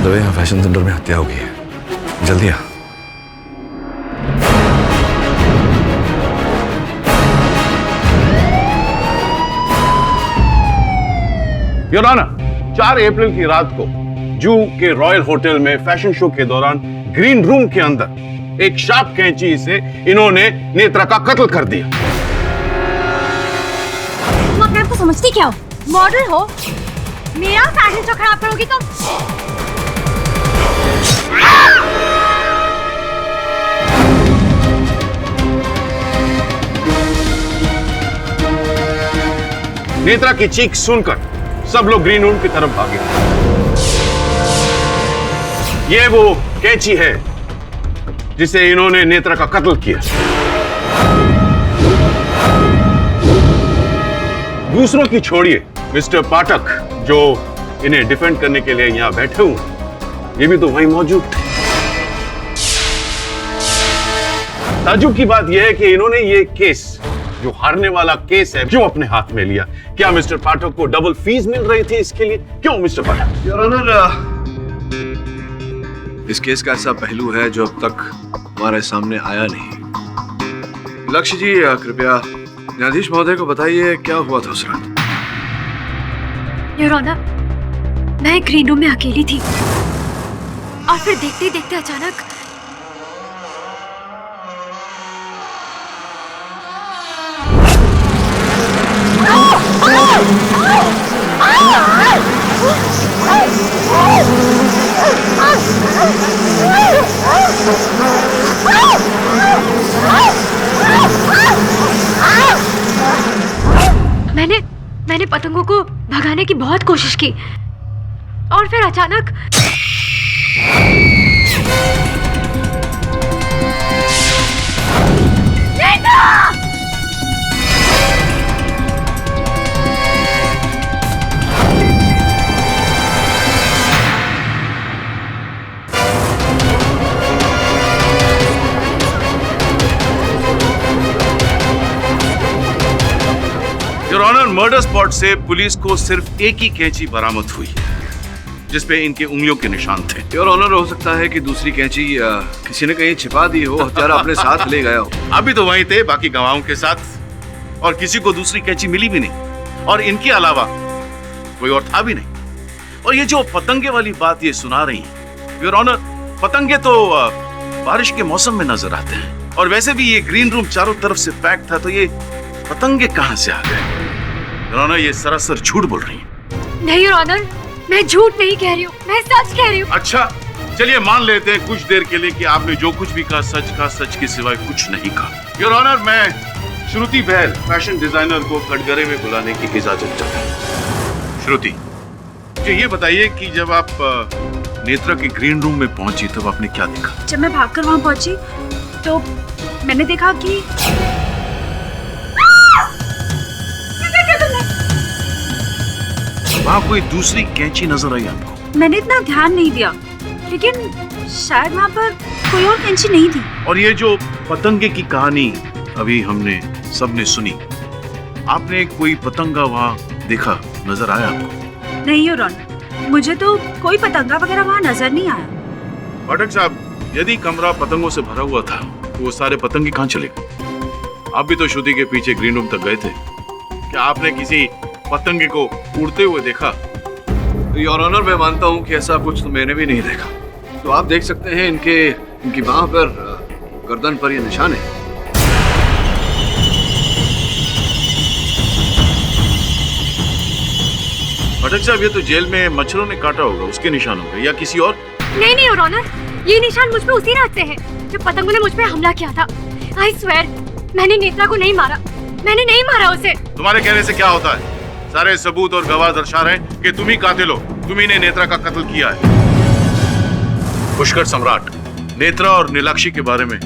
दबे यहाँ fashion centre में हत्या होगी, जल्दी आ। योर ऑनर, 4 अप्रैल की रात को जू के रॉयल होटल में फैशन शो के दौरान ग्रीन रूम के अंदर एक शार्प कैंची से इन्होंने नेत्रा का कत्ल कर दिया। तुम अपने आप को समझती क्या हो? मॉडल हो, मेरा फैशन शो खराब करोगी तुम? नेत्रा की चीख सुनकर सब लोग ग्रीन रूम की तरफ भागे। ये वो कैंची है जिसे इन्होंने नेत्रा का कत्ल किया। दूसरों की छोड़िए, मिस्टर पाठक जो इन्हें डिफेंड करने के लिए यहां बैठे हुए, ये भी तो वहीं मौजूद थे। ताज्जुब की बात यह है कि इन्होंने ये केस, जो हारने वाला केस है, क्यों अपने हाथ में लिया? क्या मिस्टर पाठक को डबल फीस मिल रही थी इसके लिए? क्यों मिस्टर पाठक? योर ऑनर, इस केस का ऐसा पहलू है जो अब तक हमारे सामने आया नहीं। लक्ष्य जी, कृपया न्यायाधीश महोदय को बताइए क्या हुआ था उस रात। योर ऑनर, मैं ग्रीन रूम में अकेली थी और फिर देखते देखते अचानक मैंने पतंगों को भगाने की बहुत कोशिश की और फिर अचानक योर ऑनर, मर्डर स्पॉट से पुलिस को सिर्फ एक ही कैंची बरामद हुई है जिसपे इनके उंगलियों के निशान थे। योर ऑनर, हो सकता है कि दूसरी कैंची किसी ने कहीं छिपा दी हो, हत्यारा अपने साथ ले गया हो। अभी तो वहीं थे बाकी गवाहों के साथ, और किसी को दूसरी कैंची मिली भी नहीं, और इनके अलावा कोई और था भी नहीं। और ये जो पतंगे वाली बात ये सुना रही है, योर ऑनर, पतंगे तो बारिश के मौसम में नजर आते हैं, और वैसे भी ये ग्रीन रूम चारों तरफ से पैक था, तो ये पतंगे कहां से आ गए? योर ऑनर, ये सरासर झूठ बोल रही है। नहीं योर ऑनर, मैं झूठ नहीं कह रही हूँ, मैं सच कह रही हूँ। अच्छा, चलिए मान लेते हैं कुछ देर के लिए कि आपने जो कुछ भी कहा, सच के सिवाय कुछ नहीं कहा। योर ऑनर, मैं श्रुति बहल, फैशन डिजाइनर को कटघरे में बुलाने की इजाजत चाहता हूँ। श्रुति, मुझे ये बताइए कि जब आप नेत्रा के ग्रीन रूम में पहुंची तब आपने क्या देखा? जब मैं भागकर वहां पहुंची तो मैंने देखा कि वहाँ कोई दूसरी कैंची नजर आई आपको? मैंने इतना ध्यान नहीं दिया, लेकिन शायद वहाँ पर कोई और कैंची नहीं थी। और ये जो पतंगे की कहानी अभी हमने सबने सुनी, आपने कोई पतंगा वहाँ देखा, नजर आया आपको? नहीं योर ऑनर, मुझे तो कोई पतंगा वगैरह वहाँ नजर नहीं आया। पाठक साहब, यदि कमरा पतंगों से भरा हुआ था तो वो सारे पतंगे कहाँ चले गए? आप भी तो श्रुति के पीछे ग्रीन रूम तक गए थे, क्या आपने किसी पतंगे को उड़ते हुए देखा? योर ऑनर, मैं मानता हूँ कि ऐसा कुछ तो मैंने भी नहीं देखा। तो आप देख सकते हैं इनकी बाह पर, गर्दन पर ये निशान है। पाठक साहब, ये तो जेल में मच्छरों ने काटा होगा, उसके निशान होंगे, या किसी और? नहीं योर ऑनर, ये निशान मुझ पे उसी रात से है जब पतंगों ने मुझ पे हमला किया था। आई स्वेयर, मैंने नेत्रा को नहीं मारा, मैंने नहीं मारा उसे। तुम्हारे कहने से क्या होता है? सारे सबूत और गवाह दर्शा रहे हैं कि तुम ही कातिल हो, तुम्ही ने नेत्रा का कत्ल किया है। पुष्कर सम्राट, नेत्रा और नीलाक्षी के बारे में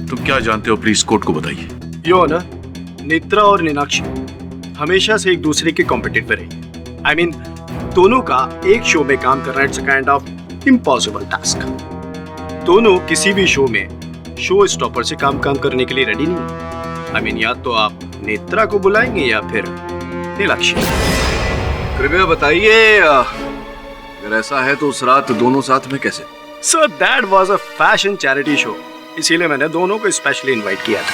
तुम क्या जानते हो, प्लीज कोर्ट को बताइए। यो ना, नेत्रा और नीलाक्षी हमेशा से एक दूसरे के कॉम्पिटिटर रही। आई मीन, दोनों का एक शो में काम करना it's a kind of impossible task. दोनों किसी भी शो में शो स्टॉपर से काम करने के लिए रेडी नहीं। आई मीन, या तो आप नेत्रा को बुलाएंगे या फिर नीलाक्षी। कृपया बताइए, अगर ऐसा है तो उस रात दोनों साथ में कैसे? Sir that was a fashion charity show, इसीलिए मैंने दोनों को स्पेशली इनवाइट किया था।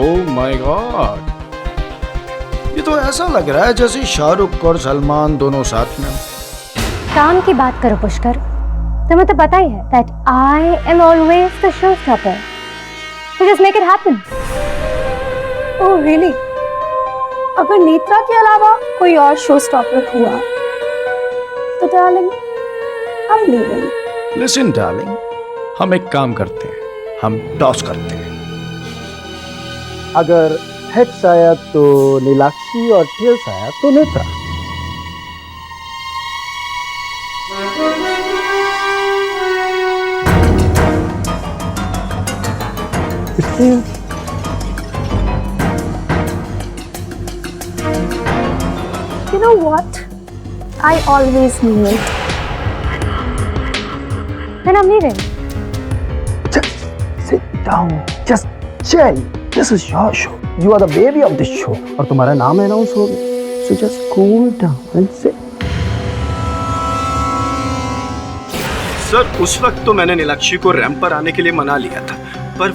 ओह माय गॉड, ये तो ऐसा लग रहा है जैसे शाहरुख और सलमान दोनों साथ में। काम की बात करो पुष्कर, तुम्हें तो पता ही है that I am always the showstopper. So just make it happen. Oh really? अगर नेत्रा के अलावा कोई और शो स्टॉपर हुआ तो डार्लिंग हम लीविंग। लिसन डार्लिंग, हम एक काम करते हैं, हम टॉस करते हैं। अगर हेड्स आया तो नीलाक्षी और टेल्स आया तो Netra. You know what? I always knew it. Then I'm leaving. Just sit down, just chill. This is your show. You are the baby of this show. और तुम्हारा नाम अनाउंस हो गया. So just cool down and sit. Sir उस वक्त तो मैंने नीलाक्षी को रैंप पर आने के लिए मना लिया था, पर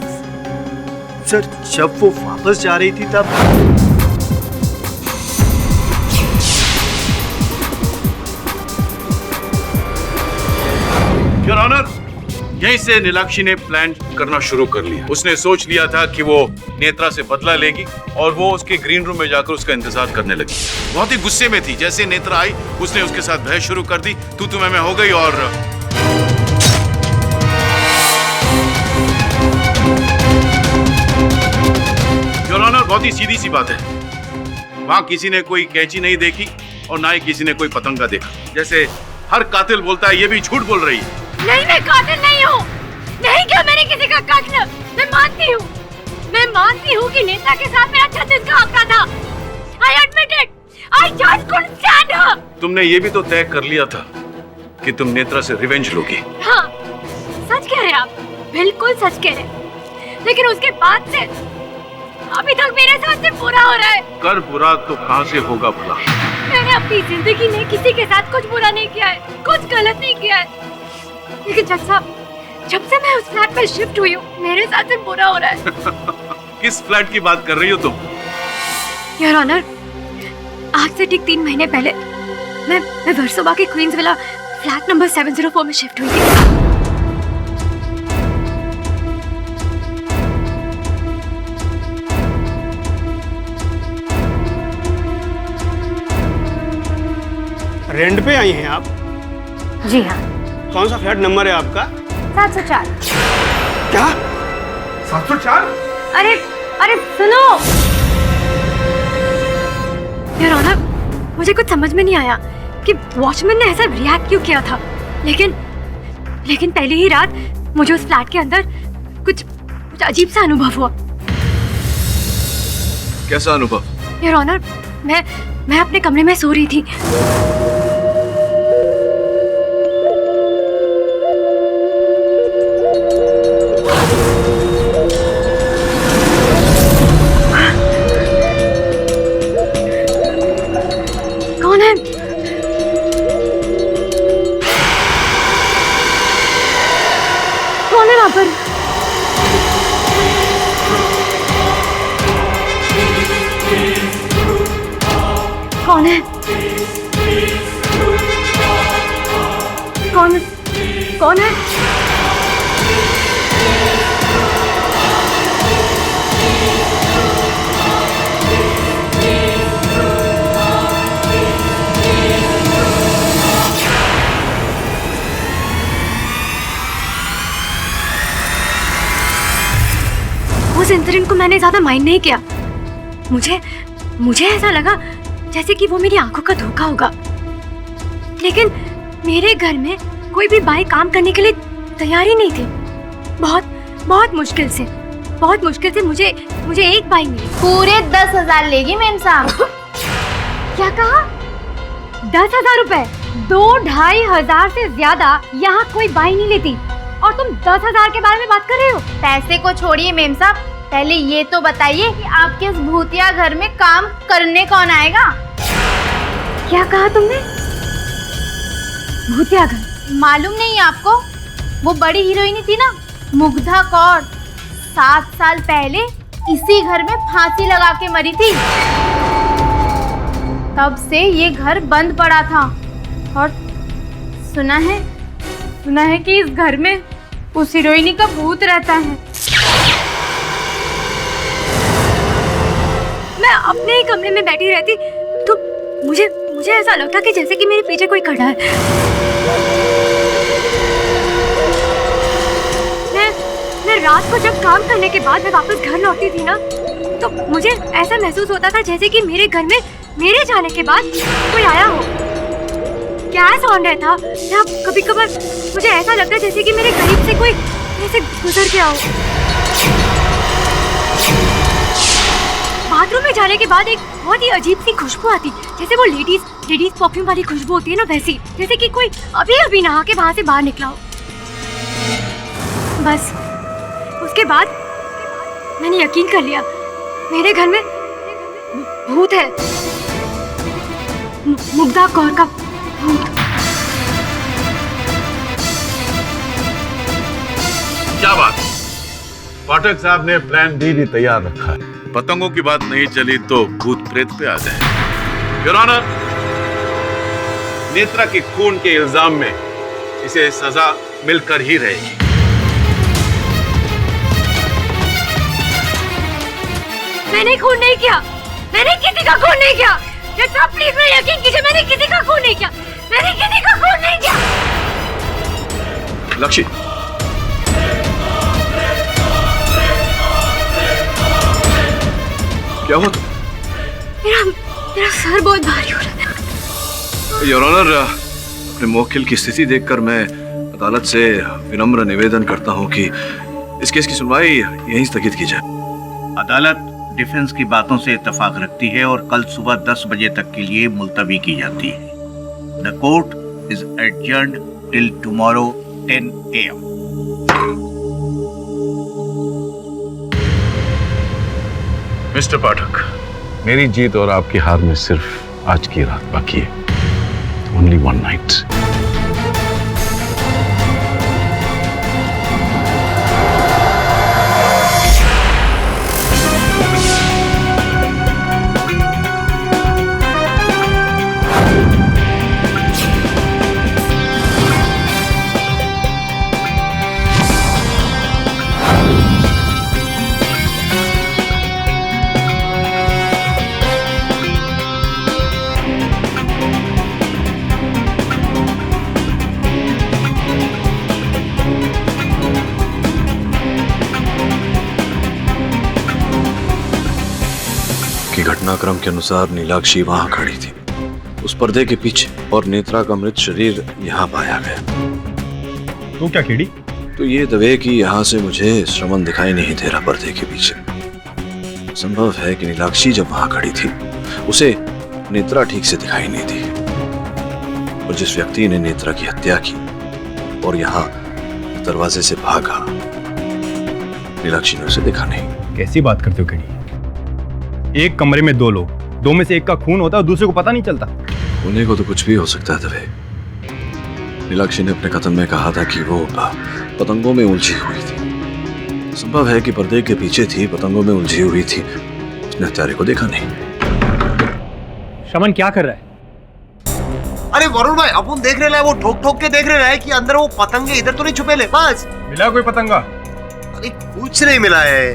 सर जब वो वापस जा रही थी तब योर ऑनर, यहीं से नीलाक्षी ने प्लान करना शुरू कर लिया। उसने सोच लिया था कि वो नेत्रा से बदला लेगी और वो उसके ग्रीन रूम में जाकर उसका इंतजार करने लगी। बहुत ही गुस्से में थी। जैसे नेत्रा आई उसने उसके साथ बहस शुरू कर दी, तू मैं हो गई। और योर ऑनर, बहुत ही सीधी सी बात है, वहां किसी ने कोई कैंची नहीं देखी और ना ही किसी ने कोई पतंगा देखा। जैसे हर कातिल बोलता है, ये भी झूठ बोल रही है। नहीं, मैं कातिल नहीं हूँ। नहीं किया मैंने किसी का कत्ल। मैं मानती हूँ कि नेता के साथ मेरा 36 का आंकड़ा था। I admit it. I just couldn't stand her. तुमने ये भी तो तय कर लिया था कि तुम नेत्रा से रिवेंज लोगी। हाँ, सच कह रहे आप, बिल्कुल सच कह रहे। लेकिन उसके बाद से अभी तक मेरे साथ से बुरा हो रहा है। कर बुरा तो कहाँ से होगा भला? मैंने अपनी जिंदगी में किसी के साथ कुछ बुरा नहीं किया है, कुछ गलत नहीं किया है। लेकिन जज साहब, जब से मैं उस फ्लैट में शिफ्ट हुई हूँ, मेरे साथ से बुरा हो रहा है। किस फ्लैट की बात कर रही हो तुम? योर ऑनर, आज से ठीक 3 महीने पहले मैं वर्सोवा के क्वींस विला फ्लैट नंबर 704 में शिफ्ट हुई थी। रेंट पे आई हैं आप? जी हाँ। कौन सा फ्लैट नंबर है आपका? 704। क्या? 704? अरे सुनो योर ऑनर, मुझे कुछ समझ में नहीं आया कि वॉचमैन ने ऐसा रिएक्ट क्यों किया था। लेकिन पहली ही रात मुझे उस फ्लैट के अंदर कुछ अजीब सा अनुभव हुआ। कैसा अनुभव? योर ऑनर, मैं अपने कमरे में सो रही थी। कौन है? कौन है वहां पर? कौन है? कौन है? उस इंसिडेंट को मैंने ज्यादा माइंड नहीं किया। मुझे ऐसा लगा जैसे कि वो मेरी आंखों का धोखा होगा। लेकिन मेरे घर में कोई भी बाई काम करने के लिए तैयार ही नहीं थी। बहुत मुश्किल से मुझे एक बाई मिली। पूरे 10,000 लेगी मेम साहब। क्या कहा? 10,000 रुपए? 2-2,500 से ज्यादा यहाँ कोई बाई नहीं लेती और तुम 10,000 के बारे में बात कर रहे हो? पैसे को छोड़िए मेम साहब, पहले ये तो बताइए कि आपके इस भूतिया घर में काम करने कौन आएगा? क्या कहा तुमने? भूतिया घर? मालूम नहीं आपको? वो बड़ी हीरोइन थी ना, मुग्धा कौर, 7 साल पहले इसी घर में फांसी लगा के मरी थी। तब से ये घर बंद पड़ा था और सुना है कि इस घर में उस हीरोइनी का भूत रहता है। मैं अपने ही कमरे में बैठी रहती तो मुझे ऐसा लगता कि जैसे कि मेरे पीछे कोई खड़ा है। मैं रात को जब काम करने के बाद मैं वापस घर लौटती थी ना, तो मुझे ऐसा महसूस होता था जैसे कि मेरे घर में मेरे जाने के बाद कोई आया हो। क्या साउंड है था? या कभी कभार मुझे ऐसा लगता है जैसे कि मेरे करीब से कोई ऐसे गुजर गया हो। बाथरूम में जाने के बाद एक बहुत ही अजीब सी खुशबू आती, जैसे वो लेडीज परफ्यूम वाली खुशबू होती है ना, वैसी, जैसे कि कोई अभी नहा के वहां से बाहर निकला हो। बस उसके बाद मैंने यकीन कर लिया, मेरे घर में भूत है, मुग्धा कौर का भूत। क्या बात? पाठक साहब ने प्लान डी भी तैयार रखा है। पतंगों की बात नहीं चली तो भूत प्रेत पे आ जाए। योर ऑनर, नेत्रा के खून के इल्जाम में इसे सजा मिलकर ही रहेगी। मैंने खून नहीं किया, मैंने किसी का खून नहीं किया। प्लीज मेरा यकीन कीजिए, मैंने किसी का खून नहीं किया, मैंने किसी का खून नहीं किया। लक्ष्य, क्या हुआ? मेरा सर बहुत भारी हो रहा है। योर ऑनर, अपने मुवक्किल की स्थिति देखकर मैं अदालत से विनम्र निवेदन करता हूं कि इस केस की सुनवाई यहीं स्थगित की जाए। अदालत डिफेंस की बातों से इत्तेफाक रखती है और कल सुबह 10 बजे तक के लिए मुलतवी की जाती है। The court is adjourned till tomorrow 10 AM। Mister Pathak, मेरी जीत और आपकी हार में सिर्फ आज की रात बाकी है। Only one night. कि घटनाक्रम के अनुसार नीलाक्षी वहां खड़ी थी, उस पर्दे के पीछे, और नेत्रा का मृत शरीर यहाँ पाया गया। तो क्या खेड़ी? तो ये दवे कि यहाँ से मुझे श्रवण दिखाई नहीं दे रहा पर्दे के पीछे। संभव है कि नीलाक्षी जब वहां खड़ी थी उसे नेत्रा ठीक से दिखाई नहीं दी, और जिस व्यक्ति ने नेत्रा की हत्या की और यहाँ दरवाजे से भागा, नीलाक्षी ने उसे देखा नहीं। कैसी बात करते हो खेड़ी? एक कमरे में 2 लोग, 2 में से एक का खून होता है और दूसरे को पता नहीं चलता। होने को तो कुछ भी हो सकता है दवे। नीलाक्षी ने अपने कथन में कहा था कि वो पतंगों में उलझी हुई थी। संभव है कि पर्दे के पीछे थी, पतंगों में उलझी हुई थी, उसने हत्यारे को देखा नहीं। शमन क्या कर रहा है? अरे वरुण भाई, अपन देख रहे हैं, वो ठोक ठोक के देख रहे हैं कि अंदर वो पतंगे इधर तो नहीं छुपे ले। बस मिला कोई पतंगा? अरे कुछ नहीं मिला है।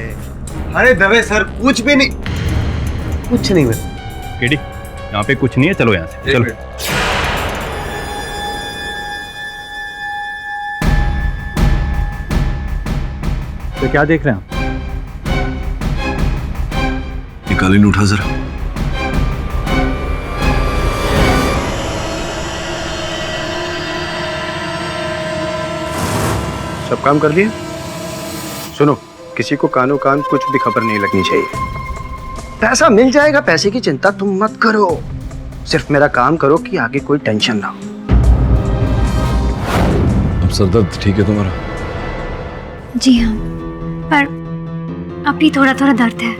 अरे दवे सर, कुछ भी नहीं, कुछ नहीं मिला। केडी, यहाँ पे कुछ नहीं है, चलो यहाँ से चलो। तो क्या देख रहे हैं आप? निकाली उठा जरा। सब काम कर लिए? सुनो, किसी को कानो कान कुछ भी खबर नहीं लगनी चाहिए। पैसा मिल जाएगा, पैसे की चिंता तुम मत करो, सिर्फ मेरा काम करो कि आगे कोई टेंशन ना हो। अब सरदर्द ठीक है तुम्हारा? जी हाँ, पर अब भी थोड़ा थोड़ा दर्द है।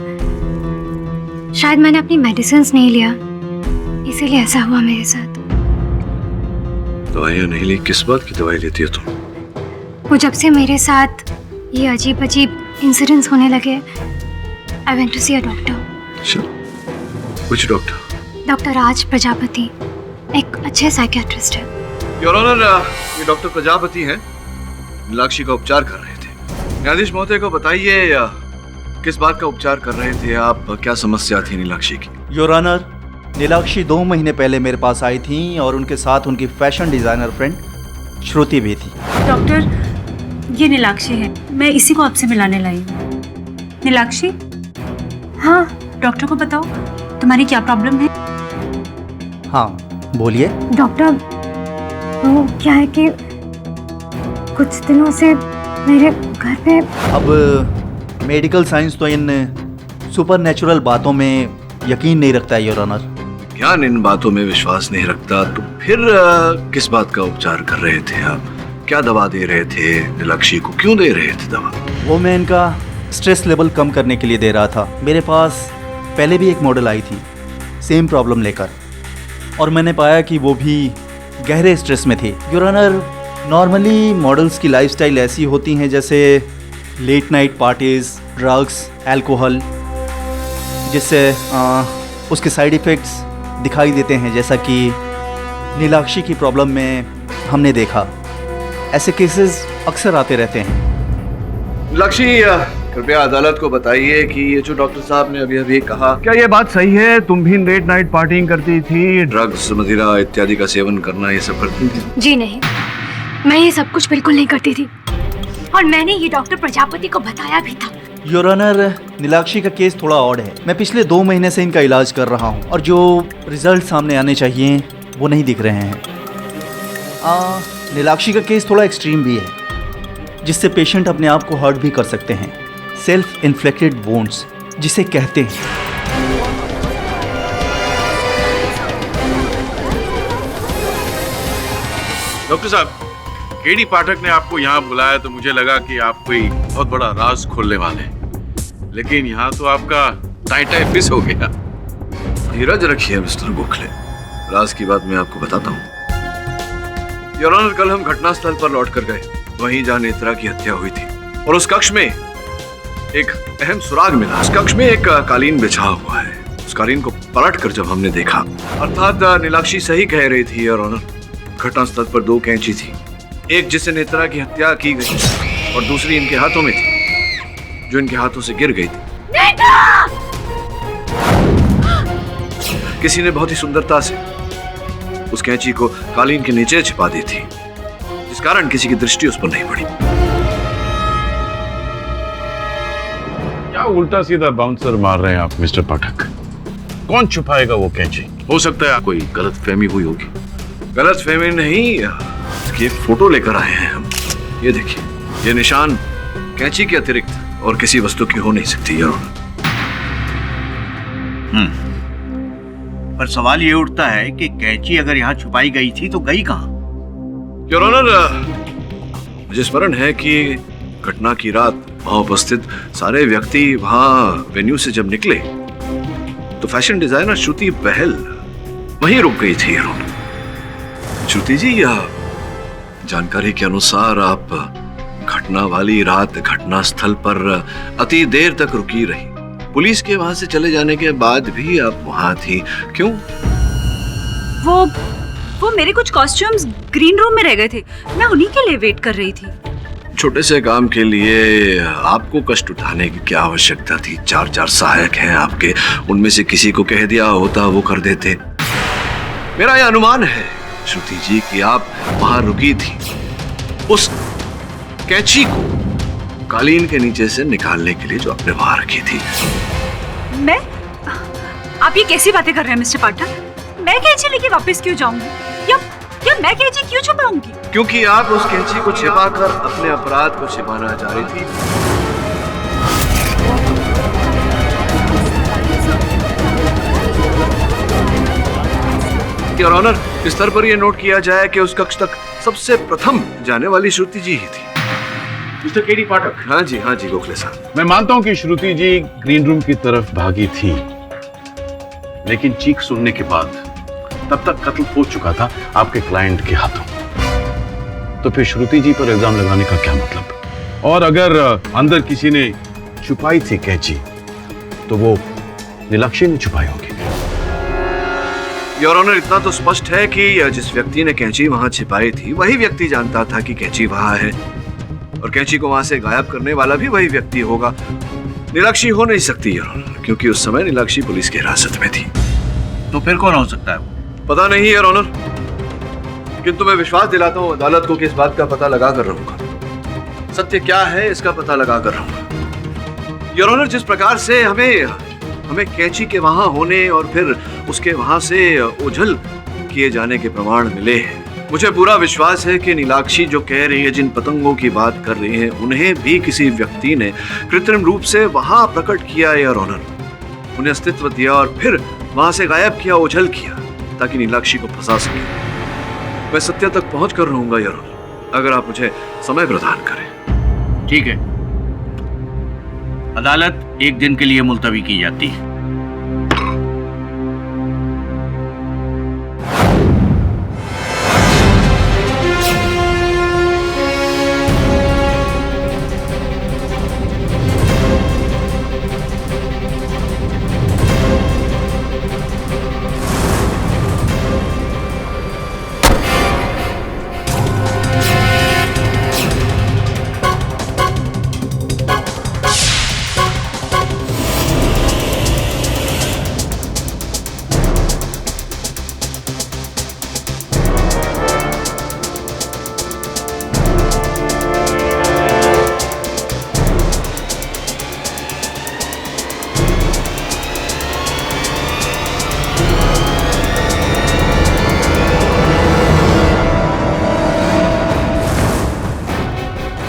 शायद मैंने अपनी मेडिसिन नहीं लिया, इसीलिए ऐसा हुआ मेरे साथ। दवाइयाँ नहीं ली? किस बात की दवाई लेती है तुम? वो जब से मेरे साथ ये अजीब अजीब इंसिडेंट्स होने लगे, I went to see a doctor. Which doctor? Doctor Raj Prajapati, एक अच्छे साइकियाट्रिस्ट है। योर ऑनर, ये डॉक्टर प्रजापति हैं, नीलाक्षी का उपचार कर रहे थे। न्यायाधीश महोदय को बताइए किस बात का उपचार कर रहे थे आप? क्या समस्या थी नीलाक्षी की? योर ऑनर, नीलाक्षी 2 महीने पहले मेरे पास आई थी और उनके साथ उनकी फैशन डिजाइनर फ्रेंड श्रुति भी थी। डॉक्टर, ये नीलाक्षी है, मैं इसी को आपसे मिलाने लाई हूँ। नीलाक्षी? हाँ, डॉक्टर को बताओ तुम्हारी क्या प्रॉब्लम है। हाँ बोलिए। डॉक्टर, वो क्या है कि कुछ दिनों से मेरे घर पे, अब मेडिकल साइंस तो इन सुपरनैचुरल बातों में यकीन नहीं रखता है योर ऑनर। ज्ञान इन बातों में विश्वास नहीं रखता, तो फिर किस बात का उपचार कर रहे थे आप? क्या दवा दे रहे थे नीलाक्षी को? क्यों दे रहे थे दवा? वो मैं इनका स्ट्रेस लेवल कम करने के लिए दे रहा था। मेरे पास पहले भी एक मॉडल आई थी सेम प्रॉब्लम लेकर, और मैंने पाया कि वो भी गहरे स्ट्रेस में थी। योर ऑनर, नॉर्मली मॉडल्स की लाइफस्टाइल ऐसी होती हैं जैसे late night parties, drugs, alcohol, जिससे उसके साइड इफ़ेक्ट्स दिखाई देते हैं, जैसा कि नीलाक्षी की प्रॉब्लम में हमने देखा। ऐसे केसेस अक्सर आते रहते हैं। नीलाक्षी, कृपया अदालत को बताइए कि ये जो डॉक्टर साहब ने अभी कहा, क्या ये बात सही है? तुम भी लेट नाइट पार्टिंग करती थी, ड्रग्स, मदिरा इत्यादि का सेवन करना, ये सब करती थी? जी नहीं, मैं ये सब कुछ बिल्कुल नहीं करती थी, और मैंने ये डॉक्टर प्रजापति को बताया भी था। योर ऑनर, नीलाक्षी का केस थोड़ा ऑड है। मैं पिछले 2 महीने से इनका इलाज कर रहा हूँ और जो रिजल्ट सामने आने चाहिए वो नहीं दिख रहे हैं। नीलाक्षी का केस थोड़ा एक्सट्रीम भी है, जिससे पेशेंट अपने आप को हर्ट भी कर सकते हैं। सेल्फ इन्फ्लिक्टेड वुंड्स जिसे कहते हैं। डॉक्टर साहब, केडी पाठक ने आपको यहाँ बुलाया तो मुझे लगा कि आप कोई बहुत बड़ा राज खोलने वाले हैं, लेकिन यहाँ तो आपका टाई फिस हो गया। धीरज रखिए मिस्टर गोखले, राज की बात मैं आपको बताता हूँ। योर ऑनर, कल हम घटनास्थल पर लौट कर गए, वहीं जहाँ नेत्रा की हत्या हुई थी, और उस कक्ष में एक अहम सुराग मिला। उस कक्ष में एक कालीन बिछा हुआ है। उस कालीन को पलट कर जब हमने देखा, अर्थात नीलाक्षी सही कह रही थी योर ऑनर, घटनास्थल पर 2 कैंची थी, एक जिससे नेत्रा की हत्या की गई और दूसरी इनके हाथों में थी, जो इनके हाथों से गिर गई थी। किसी ने बहुत ही सुंदरता से उस कैंची को कालीन के नीचे छिपा दी थी, जिस कारण किसी की दृष्टि उस पर नहीं पड़ी। क्या उल्टा सीधा बाउंसर मार रहे हैं आप मिस्टर पाठक? कौन छुपाएगा वो कैंची? हो सकता है कोई गलत फहमी हुई होगी। गलत फहमी नहीं, इसकी एक फोटो लेकर आए हैं हम। ये देखिए, ये निशान कैंची के अतिरिक्त और किसी वस्तु की हो नहीं सकती योर ऑनर। पर सवाल ये उठता है कि कैंची अगर यहाँ छुपाई गई थी तो गई कहाँ? योर ऑनर, मुझे स्मरण है कि घटना की रात वहां उपस्थित सारे व्यक्ति वहां वेन्यू से जब निकले तो फैशन डिजाइनर श्रुति बहल वहीं रुक गई थी। श्रुति जी, जानकारी के अनुसार आप घटना वाली रात घटना स्थल पर अति देर तक रुकी रही। पुलिस के वहां से चले जाने के बाद भी आप वहां थी, क्यों? वो मेरे कुछ कॉस्ट्यूम्स ग्रीन रूम में रह गए थे, मैं उन्हीं के लिए वेट कर रही थी। छोटे से काम के लिए आपको कष्ट उठाने की क्या आवश्यकता थी? 4 सहायक हैं आपके, उनमें से किसी को कह दिया होता वो कर देते। मेरा यह अनुमान है श्रुति जी कि आप वहां रुकी थी उस कैंची को कालीन के नीचे से निकालने के लिए जो आपने वहां रखी थी। मैं? आप ये कैसी बातें कर रहे हैं मिस्टर पाठक? मैं कैंची लेके वापस क्यों जाऊंगी? या मैं कैंची क्यों छुपाऊंगी? क्योंकि आप उस कैंची को छिपाकर अपने अपराध को छिपाना चाह रही थी। योर ऑनर, इस स्तर पर यह नोट किया जाए कि उस कक्ष तक सबसे प्रथम जाने वाली श्रुति जी ही थी। मिस्टर केडी पाठक। हाँ जी गोखले साहब। मैं मानता हूं कि श्रुति जी ग्रीन रूम की तरफ भागी थी, लेकिन चीख सुनने के बाद तब तक कत्ल हो चुका था आपके क्लाइंट के हाथों। तो फिर श्रुति जी पर इल्जाम लगाने का क्या मतलब? और अगर अंदर किसी ने छुपाई थी कैंची, तो वो नीलाक्षी ने छुपाई होगी। योर ऑनर, इतना तो स्पष्ट है कि जिस व्यक्ति ने कैंची वहां छिपाई थी वही व्यक्ति जानता था कि कैंची वहां है, और कैंची को वहां से गायब करने वाला भी वही व्यक्ति होगा। नीलाक्षी हो नहीं सकती योर ऑनर, क्योंकि उस समय नीलाक्षी पुलिस की हिरासत में थी। तो फिर कौन हो सकता है? पता नहीं योर ऑनर, किंतु मैं विश्वास दिलाता हूं अदालत को कि इस बात का पता लगा कर रहूंगा। सत्य क्या है इसका पता लगा कर रहूंगा। योर ऑनर, जिस प्रकार से हमें कैंची के वहां होने और फिर उसके वहां से ओझल किए जाने के प्रमाण मिले हैं, मुझे पूरा विश्वास है कि नीलाक्षी जो कह रही है, जिन पतंगों की बात कर रही है, उन्हें भी किसी व्यक्ति ने कृत्रिम रूप से वहां प्रकट किया है योर ऑनर। उन्हें अस्तित्व दिया और फिर वहां से गायब किया, ओझल किया, ताकि नीलाक्षी को फंसा सके। मैं सत्य तक पहुंच कर रहूंगा योर ऑनर, अगर आप मुझे समय प्रदान करें। ठीक है, अदालत एक दिन के लिए मुलतवी की जाती है।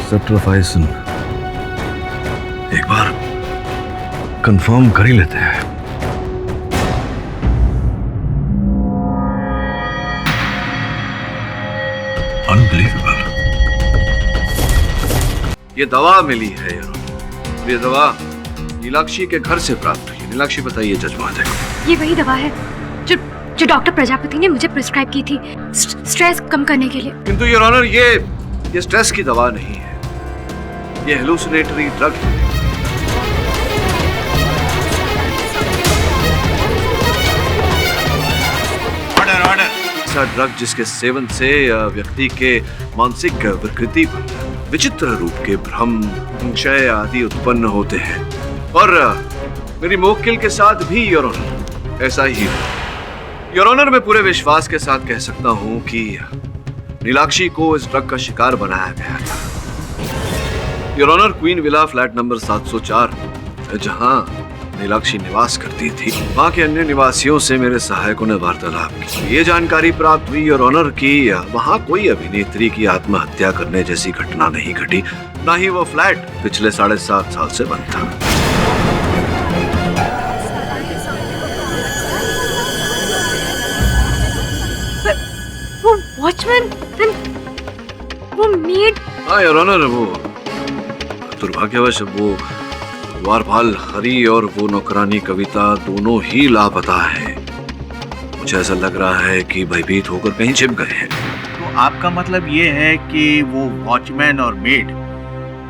सेट्रोफाइसिन एक बार कंफर्म कर ही लेते हैं। अनबिलीवेबल। ये दवा मिली है यार, ये दवा नीलाक्षी के घर से प्राप्त हुई। नीलाक्षी बताइए जज महोदय। ये वही दवा है जो डॉक्टर प्रजापति ने मुझे प्रिस्क्राइब की थी स्ट्रेस कम करने के लिए। किंतु योर ऑनर, ये स्ट्रेस की दवा नहीं है, ये हेलुसिनेटरी ड्रग है। ऑर्डर। ऐसा ड्रग जिसके सेवन से व्यक्ति के मानसिक विकृति पर विचित्र रूप के भ्रम, संशय आदि उत्पन्न होते हैं। और मेरी मोक्किल के साथ भी योर ऑनर ऐसा ही है। योर ऑनर, मैं पूरे विश्वास के साथ कह सकता हूं कि नीलाक्षी को इस ड्रग का शिकार बनाया गया था। Your honour, queen villa flat number 704, जहां नीलाक्षी निवास करती थी, वहां के अन्य निवासियों से मेरे सहायकों ने वार्तालाप की। ये जानकारी प्राप्त हुई योर ऑनर कि वहां कोई अभिनेत्री की आत्महत्या करने जैसी घटना नहीं घटी, ना ही वो फ्लैट पिछले 7.5 साल से बंद था। वो वॉचमैन, वो मेड। हाँ योर ऑनर, वो दुर्भाग्यवश वो द्वारपाल हरी और वो नौकरानी कविता दोनों ही लापता है। मुझे ऐसा लग रहा है कि भयभीत होकर कहीं छिप गए हैं। तो आपका मतलब ये है कि वो वॉचमैन और मेड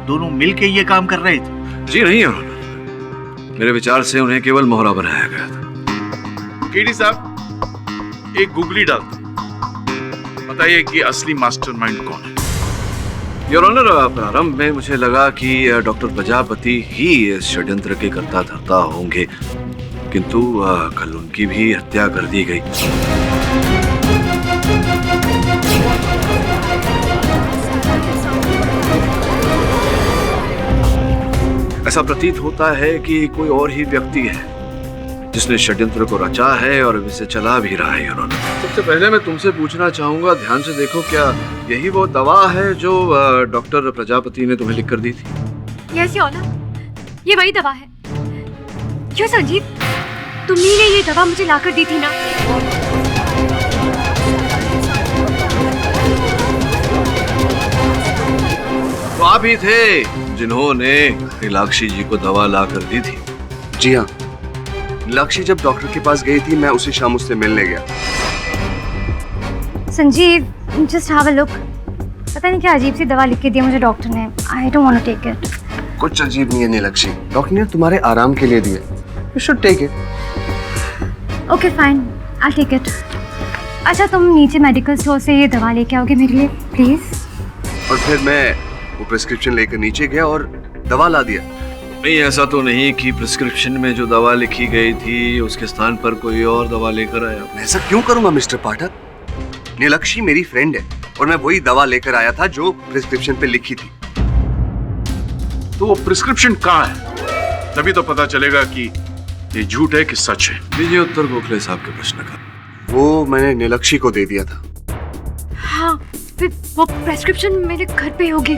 दोनों मिलके ये काम कर रहे थे? जी नहीं योर ऑनर, मेरे विचार से उन्हें केवल मोहरा बनाया गया था। केडी साहब, एक गूगली डालते, बताइए कि असली मास्टरमाइंड कौन है? योर ऑनर, प्रारंभ में मुझे लगा कि डॉक्टर प्रजापति ही इस षड्यंत्र के कर्ता धर्ता होंगे, किंतु कल उनकी भी हत्या कर दी गई। ऐसा प्रतीत होता है कि कोई और ही व्यक्ति है जिसने षड्यंत्र को रचा है और इसे चला भी रहा है। योर ऑनर, सबसे पहले मैं तुमसे पूछना चाहूंगा, ध्यान से देखो, क्या यही वो दवा है जो डॉक्टर प्रजापति ने तुम्हें लिख कर दी थी? यस योर ऑनर, ये वही दवा है। क्यों संजीव, तुम्ही ने ये दवा मुझे लाकर दी थी ना? तो आप ही थे जिन्होंने नीलाक्षी जी को दवा ला कर दी थी। जी हाँ, नीलाक्षी जब डॉक्टर के पास गई थी मैं उसी शाम उससे मिलने गया। Sanjeev, just have a look. पता नहीं क्या अजीब सी दवा लिख के दी मुझे डॉक्टर ने। I don't want to take it. कुछ अजीब नहीं है नीलाक्षी, डॉक्टर ने तुम्हारे आराम के लिए दिया। You should take it. Okay fine, I take it. अच्छा, तुम नीचे मेडिकल स्टोर से ये दवा लेके आओगे मेरे लिए प्लीज? और फिर मैं वो प्रिस्क्रिप्शन लेकर नीचे गया और दवा ला दिया। नहीं, ऐसा तो नहीं कि प्रिस्क्रिप्शन में जो दवा लिखी गई थी उसके स्थान पर कोई और दवा लेकर आया। मैं ऐसा क्यों करूंगा मिस्टर पाठक? नीलाक्षी मेरी फ्रेंड है और मैं वही दवा लेकर आया था जो प्रिस्क्रिप्शन पे लिखी थी। तो वो प्रिस्क्रिप्शन कहाँ है? तभी तो पता चलेगा कि ये झूठ है कि सच है। दीजिए उत्तर गोखले साहब के प्रश्न का। वो मैंने नीलाक्षी को दे दिया था। हाँ, फिर वो प्रेस्क्रिप्शन मेरे घर पे होगी।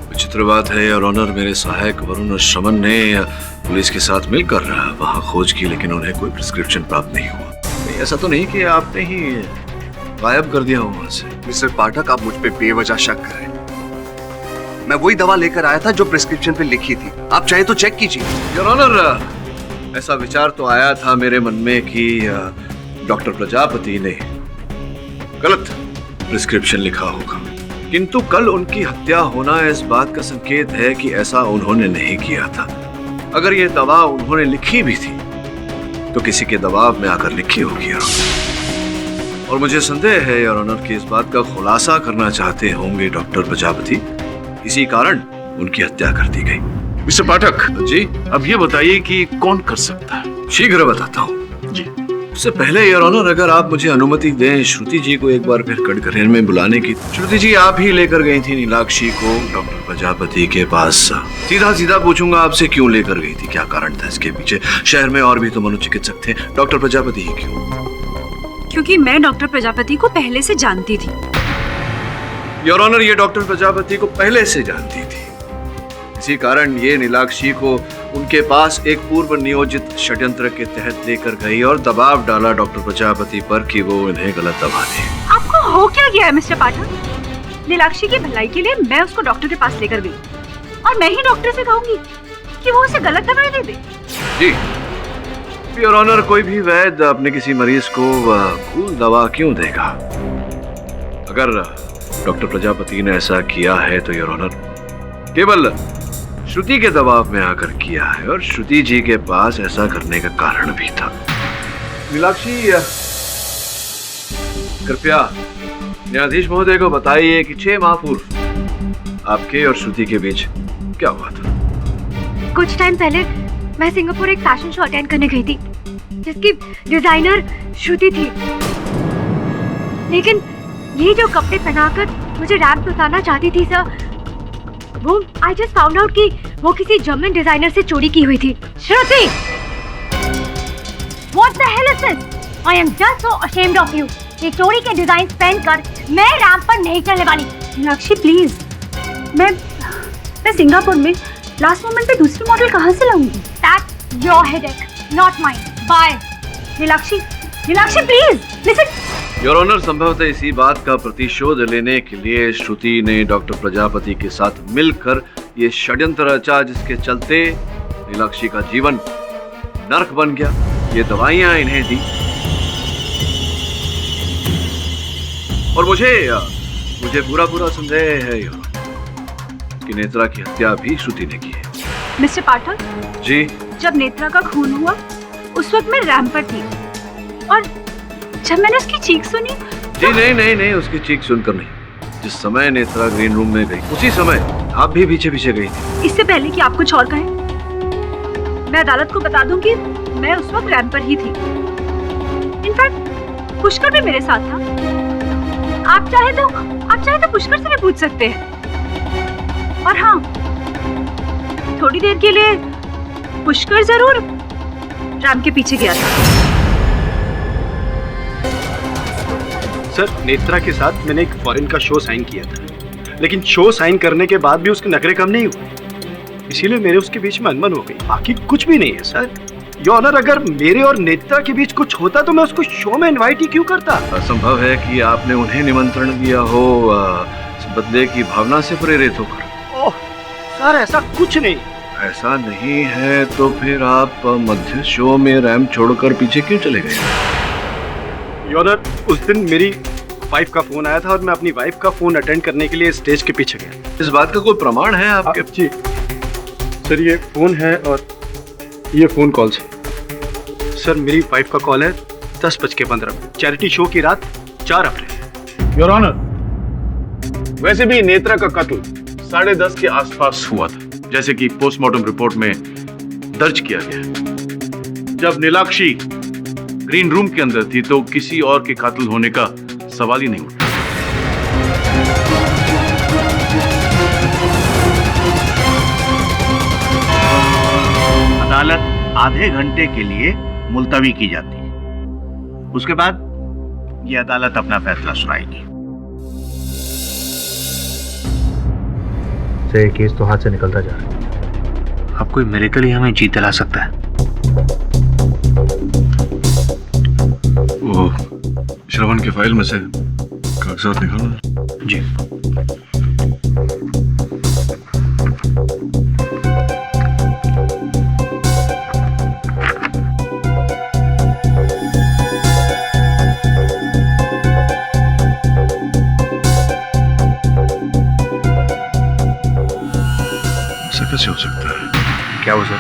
विचित्र बात है योर ऑनर, मेरे सहायक वरुण श्रमण ने पुलिस के साथ मिलकर वहां खोज की, लेकिन उन्हें कोई प्रिस्क्रिप्शन प्राप्त नहीं हुआ। ऐसा तो नहीं कि आपने ही गायब कर दिया हो वहां से। मिस्टर पाठक, आप मुझ पे बेवजह शक कर रहे हैं। मैं वही दवा लेकर आया था जो प्रिस्क्रिप्शन पे लिखी थी। आप चाहे तो चेक कीजिए। योर ऑनर, ऐसा विचार तो आया था मेरे मन में कि डॉक्टर प्रजापति ने गलत प्रिस्क्रिप्शन लिखा होगा, किंतु कल उनकी हत्या होना इस बात का संकेत है कि ऐसा उन्होंने नहीं किया था। अगर ये दवा उन्होंने लिखी भी थी तो किसी के दबाव में आकर लिखी होगी योर ऑनर। और मुझे संदेह है योर ऑनर कि इस बात का खुलासा करना चाहते होंगे डॉक्टर प्रजापति, इसी कारण उनकी हत्या कर दी गई। मिस्टर पाठक जी, अब ये बताइए कि कौन कर सकता है? शीघ्र बताता हूँ जी। उससे पहले योर ऑनर, अगर आप मुझे अनुमति दें श्रुति जी को एक बार फिर कटघरे में बुलाने की। श्रुति जी, आप ही लेकर गई थी नीलाक्षी को डॉक्टर प्रजापति के पास। सीधा सीधा पूछूंगा आपसे, क्यों लेकर गई थी? क्या कारण था इसके पीछे? शहर में और भी तो मनोचिकित्सक थे, डॉक्टर प्रजापति ही क्यों? क्योंकि मैं डॉक्टर प्रजापति को पहले से जानती थी। योर ऑनर, ये डॉक्टर प्रजापति को पहले से जानती थी, इसी कारण ये नीलाक्षी को उनके पास एक पूर्व नियोजित षड्यंत्र के तहत लेकर गई और दबाव डाला डॉक्टर प्रजापति पर कि वो इन्हें गलत दवा दे। आपको हो क्या गया है मिस्टर पाठक? नीलाक्षी की भलाई के लिए मैं उसको डॉक्टर के पास लेकर गई और मैं ही डॉक्टर से कहूंगी कि वो उसे गलत दवाई दे दे। जी योर ऑनर, कोई भी वैद्य अपने किसी मरीज को भूल दवा क्यों देगा? अगर डॉक्टर प्रजापति ने ऐसा किया है तो योर ऑनर केवल श्रुति के दबाव में आकर किया है, और श्रुति जी के पास ऐसा करने का कारण भी था। नीलाक्षी, कृपया न्यायाधीश महोदय को बताइए कि 6 माह पूर्व आपके और श्रुति के बीच क्या हुआ था? कुछ टाइम पहले मैं सिंगापुर एक फैशन शो अटेंड करने गई थी जिसकी डिजाइनर श्रुति थी, लेकिन ये जो कपड़े पहनाकर मुझे रैंप उतारना चाहती थी सर, वो आई जस्ट फाउंड आउट कि वो किसी जर्मन डिजाइनर से चोरी की हुई थी। Shruti, what the hell is this? I am just so ashamed of you. ये चोरी के डिजाइन पहनकर मैं रैंप पर नहीं चलने वाली। मीनाक्षी प्लीज, मैं सिंगापुर में लास्ट मोमेंट पे दूसरी मॉडल कहाँ से लाऊंगी? That's your headache, not mine. Bye. Neelakshi please listen. Your honour, संभवतः इसी बात का प्रतिशोध लेने के लिए श्रुति ने डॉक्टर प्रजापति के साथ मिलकर ये षड्यंत्र रचा जिसके चलते नीलाक्षी का जीवन नर्क बन गया। ये दवाइयां इन्हें दी और मुझे पूरा संदेह है योर ऑनर कि नेत्रा की हत्या भी श्रुति ने की है। मिस्टर पाठक जी, जब नेत्रा का खून हुआ उस वक्त मैं रैंप पर थी और जब मैंने उसकी चीख सुनी। जी नहीं, उसकी चीख सुनकर नहीं, जिस समय नेत्रा ग्रीन रूम में गई उसी समय आप भी पीछे गई थी। इससे पहले कि आप कुछ और कहें, मैं अदालत को बता दूं कि मैं उस वक्त रैंप पर ही थी। इनफैक्ट पुष्कर भी मेरे साथ था। आप चाहे तो पुष्कर से भी पूछ सकते हैं। और हाँ, थोड़ी देर के लिए पुष्कर जरूर रैंप के पीछे गया था। सर, नेत्रा के साथ मैंने एक फॉरेन का शो साइन किया था, लेकिन शो साइन करने के बाद भी उसके नखरे कम नहीं हुए, इसीलिए मेरे उसके बीच में अनबन हो गई। बाकी कुछ भी नहीं है सर। योर ऑनर, अगर मेरे और नेत्रा के बीच कुछ होता तो मैं उसको शो में इनवाइट ही क्यों करता? असंभव है कि आपने उन्हें निमंत्रण दिया हो बदले की भावना से प्रेरित होकर। ओह सर ऐसा कुछ नहीं। ऐसा नहीं है तो फिर आप मध्य शो में रैंप छोड़कर पीछे क्यों चले गए? योर ऑनर, उस दिन मेरी वाइफ का फोन आया था और मैं अपनी वाइफ का फोन अटेंड करने के लिए स्टेज के पीछे गया। इस बात का कोई प्रमाण है आपके? जी सर, ये फोन है और ये फोन कॉल्स है। सर मेरी वाइफ का कॉल है 10:15, चैरिटी शो की रात 4 अप्रैल। योर ऑनर, वैसे भी नेत्रा का कत्ल 10:30 के आसपास हुआ था, जैसे कि पोस्टमार्टम रिपोर्ट में दर्ज किया गया। जब नीलाक्षी ग्रीन रूम के अंदर थी तो किसी और के कातिल होने का सवाल ही नहीं उठा। अदालत आधे घंटे के लिए मुलतवी की जाती है। उसके बाद ये अदालत अपना फैसला सुनाएगी। ये केस तो हाथ से निकलता जा रहा है। अब कोई मिरेकल ही हमें जीत दिला सकता है। वो श्रवण की फाइल में से कागजात निकालो। जी। कैसे हो सकता है? क्या हो सर?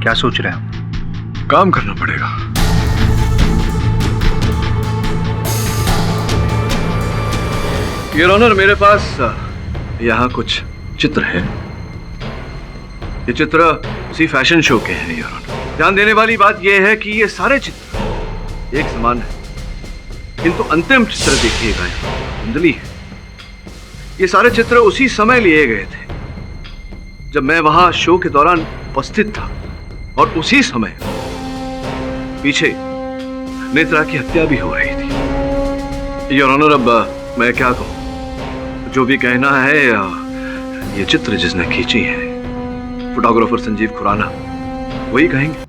क्या सोच रहे हैं? काम करना पड़ेगा। योर ऑनर, मेरे पास यहाँ कुछ चित्र है। ये चित्र उसी फैशन शो के हैं योर ऑनर। ध्यान देने वाली बात यह है कि ये सारे चित्र एक समान है, किंतु अंतिम चित्र देखिएगा धुंधली है। ये सारे चित्र उसी समय लिए गए थे जब मैं वहां शो के दौरान उपस्थित था, और उसी समय पीछे नेत्रा की हत्या भी हो रही थी। योर ऑनर, अब मैं क्या कहूं, जो भी कहना है ये चित्र जिसने खींची है फोटोग्राफर संजीव खुराना, वही कहेंगे।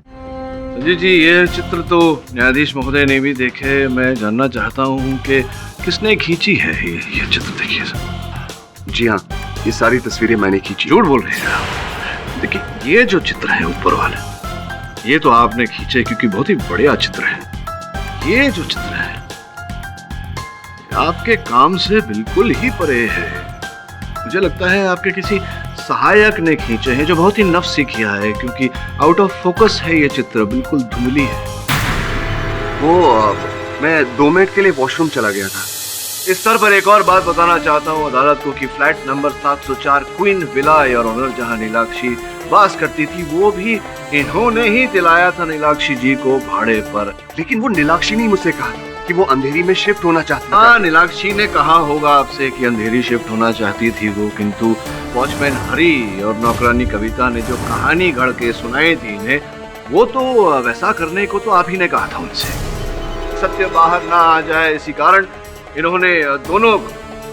संजीव जी, ये चित्र तो न्यायाधीश महोदय ने भी देखे। मैं जानना चाहता हूं कि किसने खींची है ये चित्र। देखिए सर। जी हाँ, ये सारी तस्वीरें मैंने खींची। झूठ बोल रहे हैं आप। देखिए, ये जो चित्र है ऊपर वाले, ये तो आपने खींचे क्योंकि बहुत ही बढ़िया चित्र है। ये जो चित्र है आपके काम से बिल्कुल ही परे है। मुझे लगता है आपके किसी सहायक ने खींचे हैं जो बहुत ही नफ्सी किया है, क्योंकि आउट ऑफ फोकस है ये चित्र, बिल्कुल धुंधली है। वो मैं 2 मिनट के लिए वॉशरूम चला गया था। इस स्तर पर एक और बात बताना चाहता हूँ अदालत को कि flat number 704 queen villa your honour, जहाँ नीलाक्षी वास करती थी, वो भी इन्होंने ही दिलाया था नीलाक्षी जी को भाड़े पर। लेकिन वो नीलाक्षी ने मुझसे कहा कि वो अंधेरी में शिफ्ट होना चाहती थी। हाँ, नीलाक्षी ने कहा होगा आपसे कि अंधेरी शिफ्ट होना चाहती थी वो, किंतु वॉचमैन हरी और नौकरानी कविता ने जो कहानी गढ़ के सुनाई थी इन्हें, वो तो वैसा करने को तो आप ही ने कहा था उनसे। सत्य बाहर ना आ जाए इसी कारण इन्होंने दोनों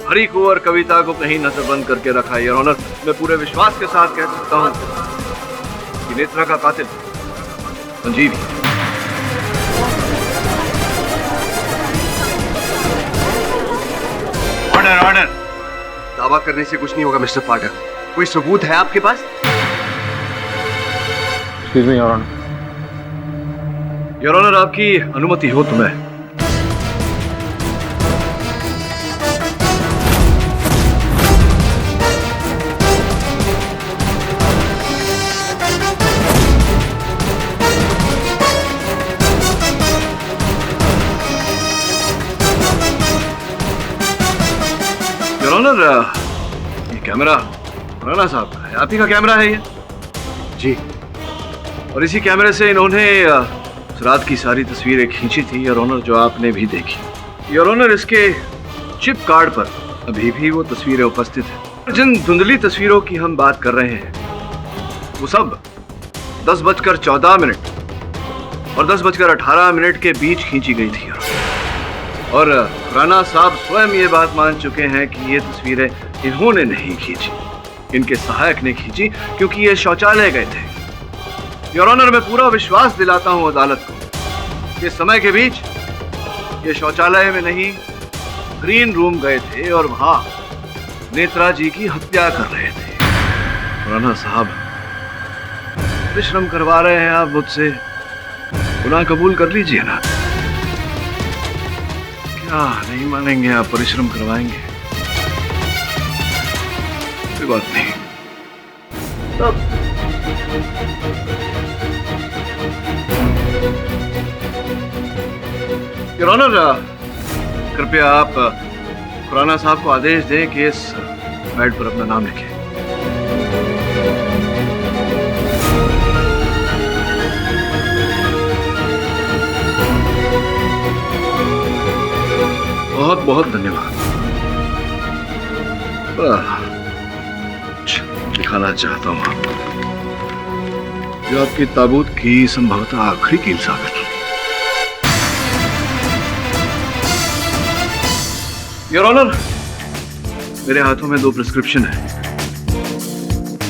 हरी को और कविता को कहीं नजरबंद करके रखा है योर ऑनर। मैं पूरे विश्वास के साथ कह सकता हूँ कि नेत्रा का कातिल संजीव ही है। Order order. दावा करने से कुछ नहीं होगा मिस्टर पाठक। कोई सबूत है आपके पास? Excuse me your honour. Your honour, आपकी अनुमति हो तो मैं। योर ऑनर, ये कैमरा खुराना साहब का है, आप ही का कैमरा है ये? जी। और इसी कैमरे से इन्होंने उस रात की सारी तस्वीरें खींची थी योर ऑनर, जो आपने भी देखी। योर ऑनर, इसके चिप कार्ड पर अभी भी वो तस्वीरें उपस्थित हैं। जिन धुंधली तस्वीरों की हम बात कर रहे हैं वो सब 10:14 और 10:18 के बीच खींची गई थी। और राणा साहब स्वयं ये बात मान चुके हैं कि ये तस्वीरें इन्होंने नहीं खींची, इनके सहायक ने खींची, क्योंकि ये शौचालय गए थे। योर ऑनर, मैं पूरा विश्वास दिलाता हूं अदालत को कि समय के बीच ये शौचालय में नहीं ग्रीन रूम गए थे और वहां नेत्रा जी की हत्या कर रहे थे। खुराना साहब, परिश्रम करवा रहे हैं आप मुझसे, गुनाह कबूल कर लीजिए ना। क्या नहीं मानेंगे आप? परिश्रम करवाएंगे, कोई बात नहीं। तब योर ऑनर, कृपया आप खुराना साहब को आदेश दें कि इस पैड पर अपना नाम लिखें। बहुत बहुत धन्यवाद। दिखाना चाहता हूं आपको जो आपकी ताबूत की संभवतः आखिरी कील साबित होगी। योर ऑनर, मेरे हाथों में 2 प्रिस्क्रिप्शन है।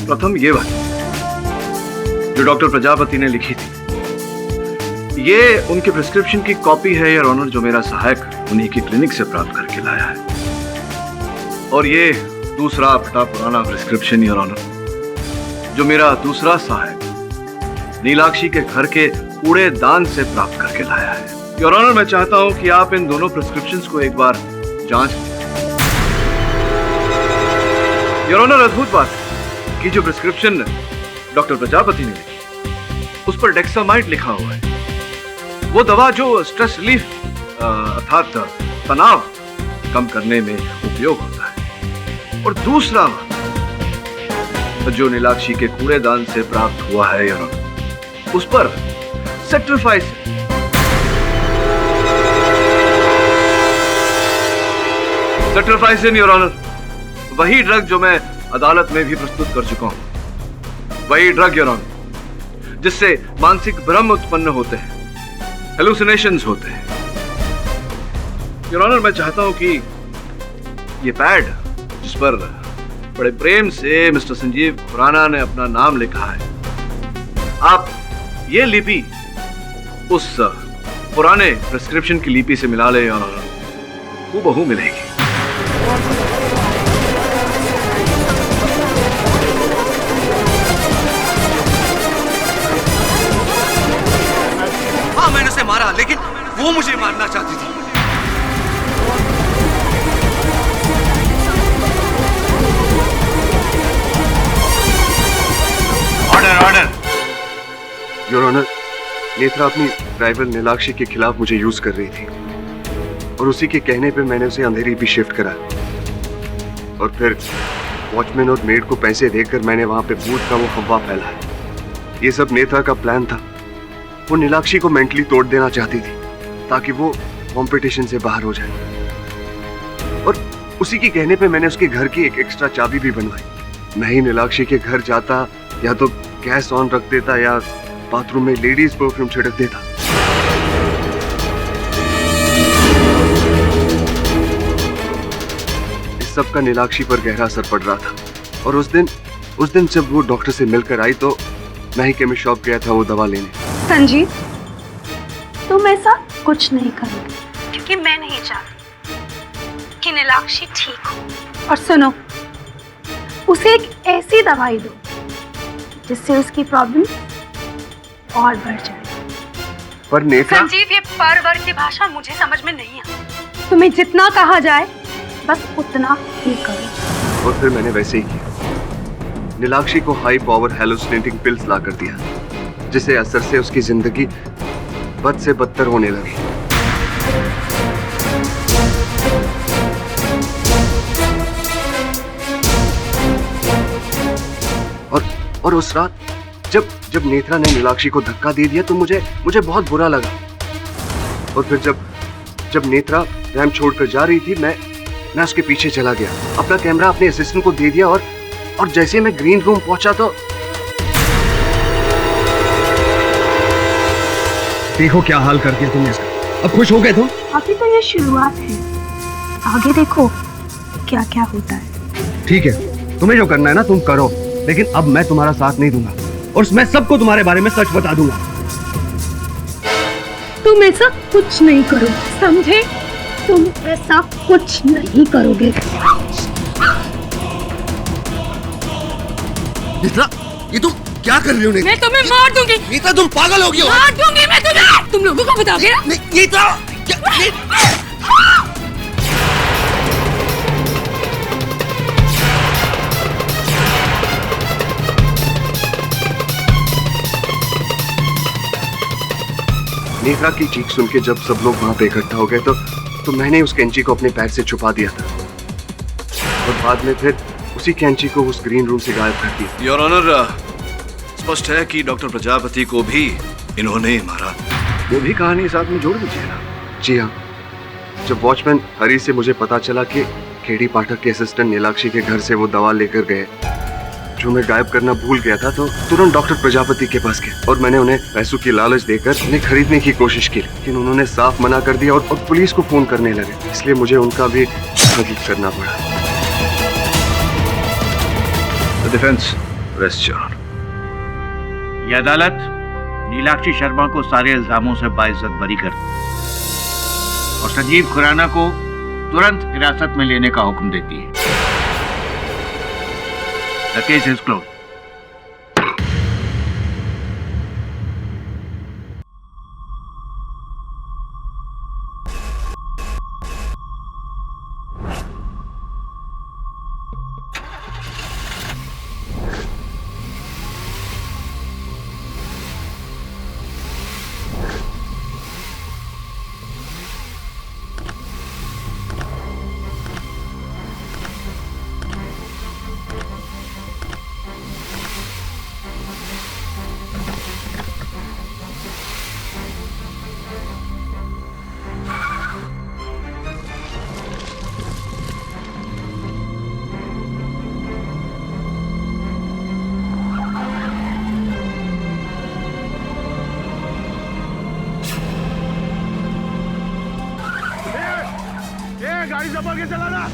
प्रथम ये वाली जो डॉक्टर प्रजापति ने लिखी थी, ये उनके प्रिस्क्रिप्शन की कॉपी है योर ऑनर, जो मेरा सहायक उन्हीं की क्लिनिक से प्राप्त करके लाया है। और ये दूसरा फटा पुराना प्रिस्क्रिप्शन योर ऑनर, जो मेरा दूसरा सहायक नीलाक्षी के घर के कूड़ेदान से प्राप्त करके लाया है। योर ऑनर, मैं चाहता हूं कि आप इन दोनों प्रिस्क्रिप्शंस को एक बार जांच लें। योर ऑनर, अद्भुत बात है कि जो प्रिस्क्रिप्शन डॉक्टर प्रजापति ने लिखी उस पर डेक्सामाइट लिखा हुआ है, वो दवा जो स्ट्रेस रिलीफ अर्थात तनाव कम करने में उपयोग होता है। और दूसरा जो नीलाक्षी के कूड़ेदान से प्राप्त हुआ है योर ऑनर, उस पर सेट्रिफाइसिन योर ऑनर, वही ड्रग जो मैं अदालत में भी प्रस्तुत कर चुका हूं, वही ड्रग योर ऑनर जिससे मानसिक भ्रम उत्पन्न होते हैं, हेलुसिनेशंस होते हैं। योर ऑनर, मैं चाहता हूं कि ये पैड जिस पर बड़े प्रेम से मिस्टर संजीव खुराना ने अपना नाम लिखा है, आप ये लिपि उस पुराने प्रिस्क्रिप्शन की लिपि से मिला ले योर ऑनर, हूबहू मिलेगी। हाँ, मैंने उसे मारा, लेकिन वो मुझे मारना चाहती थी। Order order. Your honour, Netra अपनी ड्राइवर नीलाक्षी के खिलाफ मुझे यूज कर रही थी और उसी के कहने पे मैंने उसे अंधेरी भी शिफ्ट करा और फिर वॉचमैन और मेड को पैसे देकर मैंने वहां पे भूत का वो अफवाह फैलाया। ये सब नेत्रा का प्लान था। वो नीलाक्षी को मेंटली तोड़ देना चाहती थी ताकि वो कंपटीशन से बाहर हो जाए और उसी के कहने पे मैंने उसके घर की एक एक्स्ट्रा चाबी भी बनवाई। मैं ही नीलाक्षी के घर जाता, या तो गैस ऑन रख देता या बाथरूम में लेडीज परफ्यूम छिड़क देता। इस सब का नीलाक्षी पर गहरा असर पड़ रहा था और उस दिन जब वो डॉक्टर से मिलकर आई तो मैं ही केमिस्ट शॉप गया था वो दवा लेने। संजीव, तुम ऐसा कुछ नहीं करोगे क्योंकि मैं नहीं चाहती कि नीलाक्षी ठीक हो। और सुनो, उसे एक ऐसी दवाई दो जिससे उसकी प्रॉब्लम और बढ़ जाए। पर नेत्रा। संजीव, ये पर वर्ग की भाषा मुझे समझ में नहीं आती। तुम्हें जितना कहा जाए बस उतना ही करो। और फिर मैंने वैसे ही किया। नीलाक्षी को हाई पावर हेलुसिनेटिंग पिल्स ला कर दिया, जिससे असर से उसकी जिंदगी बद से बदतर होने लगी। और उस रात जब नेत्रा ने नीलाक्षी को धक्का दे दिया तो मुझे बहुत बुरा लगा। और फिर जब नेत्रा रैंप छोड़कर जा रही थी, मैं उसके पीछे चला गया, अपना कैमरा अपने असिस्टेंट को दे दिया और जैसे मैं ग्रीन रूम पहुंचा तो देखो क्या हाल कर दिया तुमने इसका। अब खुश हो गए तुम? अभी तो ये शुरुआत है, आगे देखो क्या क्या होता है। ठीक है, तुम्हें जो करना है ना तुम करो, लेकिन अब मैं तुम्हारा साथ नहीं दूंगा और मैं सबको तुम्हारे बारे में सच बता दूंगा। तुम ऐसा कुछ नहीं करो, समझे? तुम ऐसा कुछ नहीं करोगे। नेत्रा, ये तुम क्या कर रही हो? मैं तुम्हें मार दूंगी। नेत्रा, तुम पागल हो गई हो? मार दूंगी मैं तुम्हें। तुम लोगों को बताओगे ना? नेत्रा, नेत्रा की चीख सुन के जब सब लोग वहां पे इकट्ठा हो गए तो मैंने उस कैंची को अपने पैर से छुपा दिया था और बाद में फिर उसी कैंची को उस ग्रीन रूम से गायब कर दिया। योर ऑनर, स्पष्ट है कि डॉक्टर प्रजापति को भी इन्होंने मारा। वो भी कहानी साथ में जोड़ दीजिए ना। जी हाँ, जब वॉचमैन हरी से मुझे पता चला कि केडी पाठक के असिस्टेंट नीलाक्षी के घर से वो दवा लेकर गए जो मैं गायब करना भूल गया था, तो तुरंत डॉक्टर प्रजापति के पास गया और मैंने उन्हें पैसों की लालच देकर उन्हें खरीदने की कोशिश की, लेकिन उन्होंने साफ मना कर दिया और पुलिस को फोन करने लगे। इसलिए मुझे उनका भी मदद करना पड़ा। Defence rest your honour. यह अदालत नीलाक्षी शर्मा को सारे इल्जामों से बाइज्जत बरी कर और संजीव खुराना को तुरंत हिरासत में लेने का हुक्म देती है। The case is closed. गाड़ी संभाल के चलाना।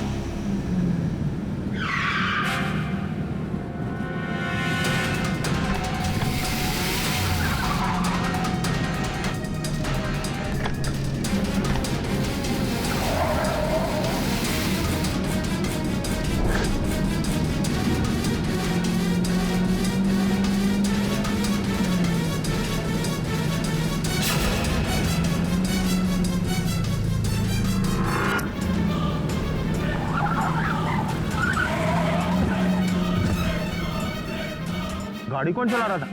गाड़ी कौन चला रहा था?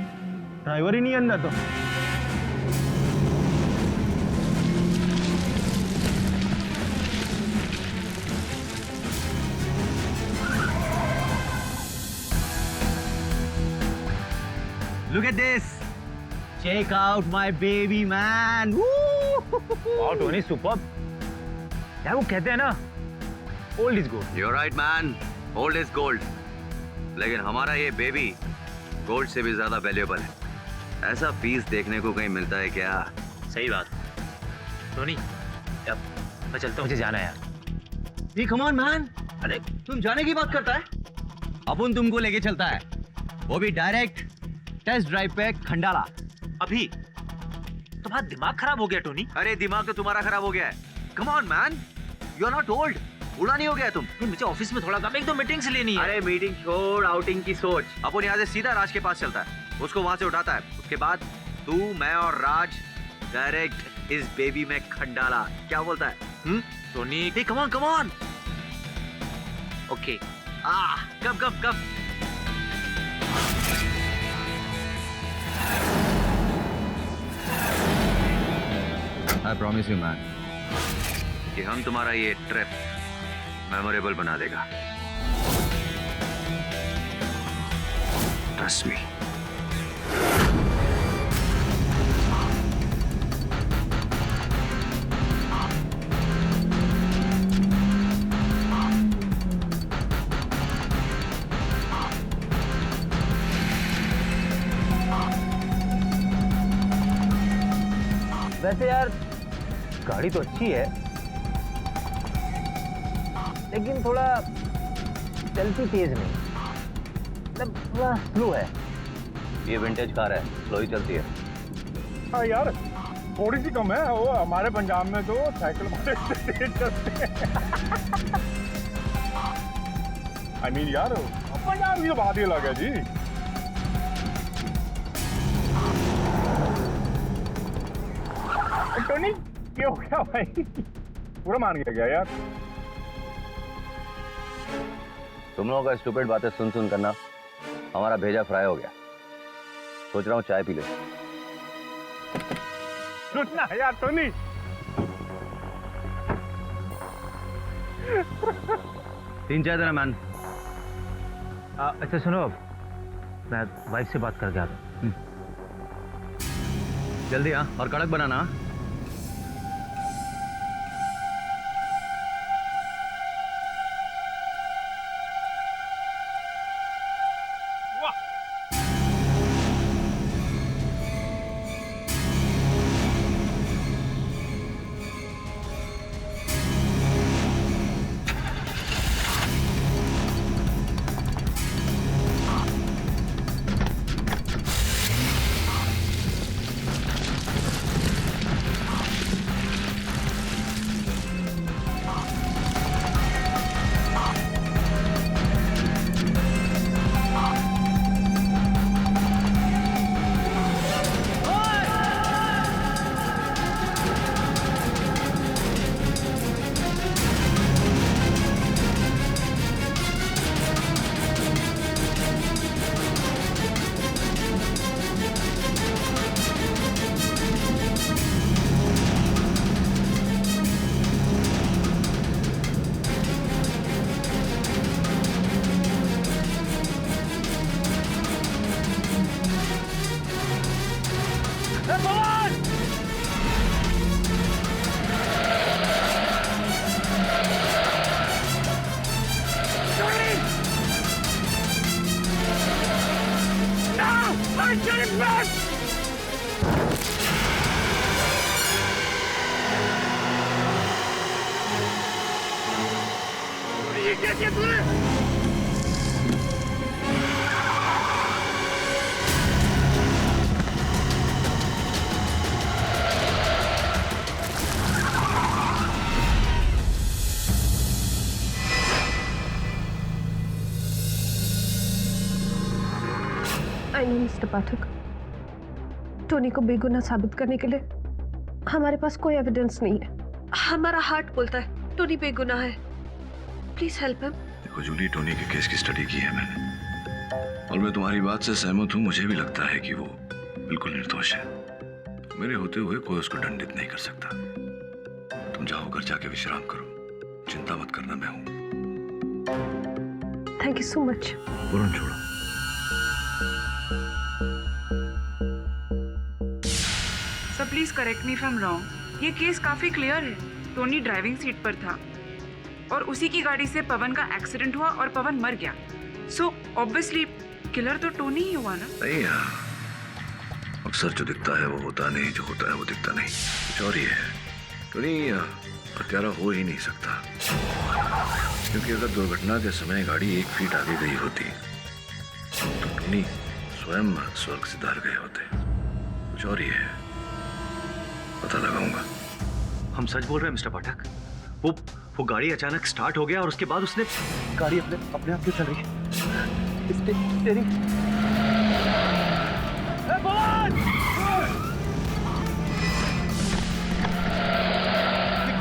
ड्राइवर ही नहीं है अंदर तो। Look at this. Check out my baby man. Wow, Tony, superb. यार वो कहते हैं ना, old is gold. You're right, man. Old is gold. लेकिन हमारा ये बेबी गोल्ड से भी ज्यादा वैल्यूएबल है। ऐसा पीस देखने को कहीं मिलता है क्या? सही बात। टोनी, अब मैं चलता हूँ, मुझे जाना है यार। कम ऑन मैन, अरे तुम जाने की बात करता है? अपन तुमको लेके चलता है, वो भी डायरेक्ट टेस्ट ड्राइव पे खंडाला। अभी तुम्हारा दिमाग खराब हो गया टोनी। अरे दिमाग तो तुम्हारा खराब हो गया है। Come on man, you are not old. बूढ़ा नहीं हो गया तुम। मुझे ऑफिस में थोड़ा काम, एक दो मीटिंग्स लेनी है। अरे मीटिंग छोड़, आउटिंग की सोच। अपन यहाँ से सीधा राज के पास चलता है, उसको वहां से उठाता है, उसके बाद तू, मैं और राज डायरेक्ट इस बेबी में खंडाला। क्या बोलता है? Tony, come on come on. Okay, कब कब कब। I promise you man कि हम तुम्हारा ये ट्रिप मेमोरेबल बना देगा। Trust me. वैसे यार गाड़ी तो अच्छी है, लेकिन थोड़ा चलती तेज नहीं, मतलब थोड़ा स्लो है। ये विंटेज कार है, स्लो ही चलती है। हाँ यार, थोड़ी सी कम है। वो हमारे पंजाब में तो साइकिल वाले तेज चलते हैं। आई मीन यार, पंजाब की बात ही अलग है जी। टोनी क्या हो गया भाई? पूरा मान गया यार। तुम लोगों का स्टूपिड बातें सुन सुन करना हमारा भेजा फ्राई हो गया। सोच रहा हूँ चाय पी ले। सुनना यार टोनी, तीन चाय देना मैन। अच्छा सुनो, अब मैं वाइफ से बात करके आता हूँ। जल्दी हाँ, और कड़क बनाना। मिस्टर पाठक, टोनी को बेगुनाह साबित करने के लिए हमारे पास कोई एविडेंस नहीं है। हमारा हार्ट बोलता है टोनी बेगुनाह है। Please help him. देखो जूली, टोनी के केस की स्टडी की है मैंने, और मैं तुम्हारी बात से सहमत हूँ। मुझे भी लगता है कि वो बिल्कुल निर्दोष है। मेरे होते हुए कोई उसको दंडित नहीं कर सकता। तुम जाओ, घर जाके विश्राम करो, चिंता मत करना, मैं हूं। Thank you so much. Varun छोड़ो। Sir please correct me if I am wrong. ये केस काफी क्लियर है। टोनी ड्राइविंग सीट पर था और उसी की गाड़ी से पवन का एक्सीडेंट हुआ और पवन मर गया। सो ऑब्वियसली किलर तो टोनी ही हुआ ना। नहीं यार, अक्सर जो दिखता है वो होता नहीं, जो होता है वो दिखता नहीं। कुछ और ही है। टोनी हत्यारा हो ही नहीं सकता, क्योंकि अगर दुर्घटना के समय गाड़ी 1 फीट आगे गई होती तो टोनी स्वयं स्वर्ग से धार गए होते। कुछ और ही है, पता लगाऊंगा। हम सच बोल रहे हैं मिस्टर पाठक? वो गाड़ी अचानक स्टार्ट हो गया और उसके बाद उसने गाड़ी अपने आप क्यों चल रही है?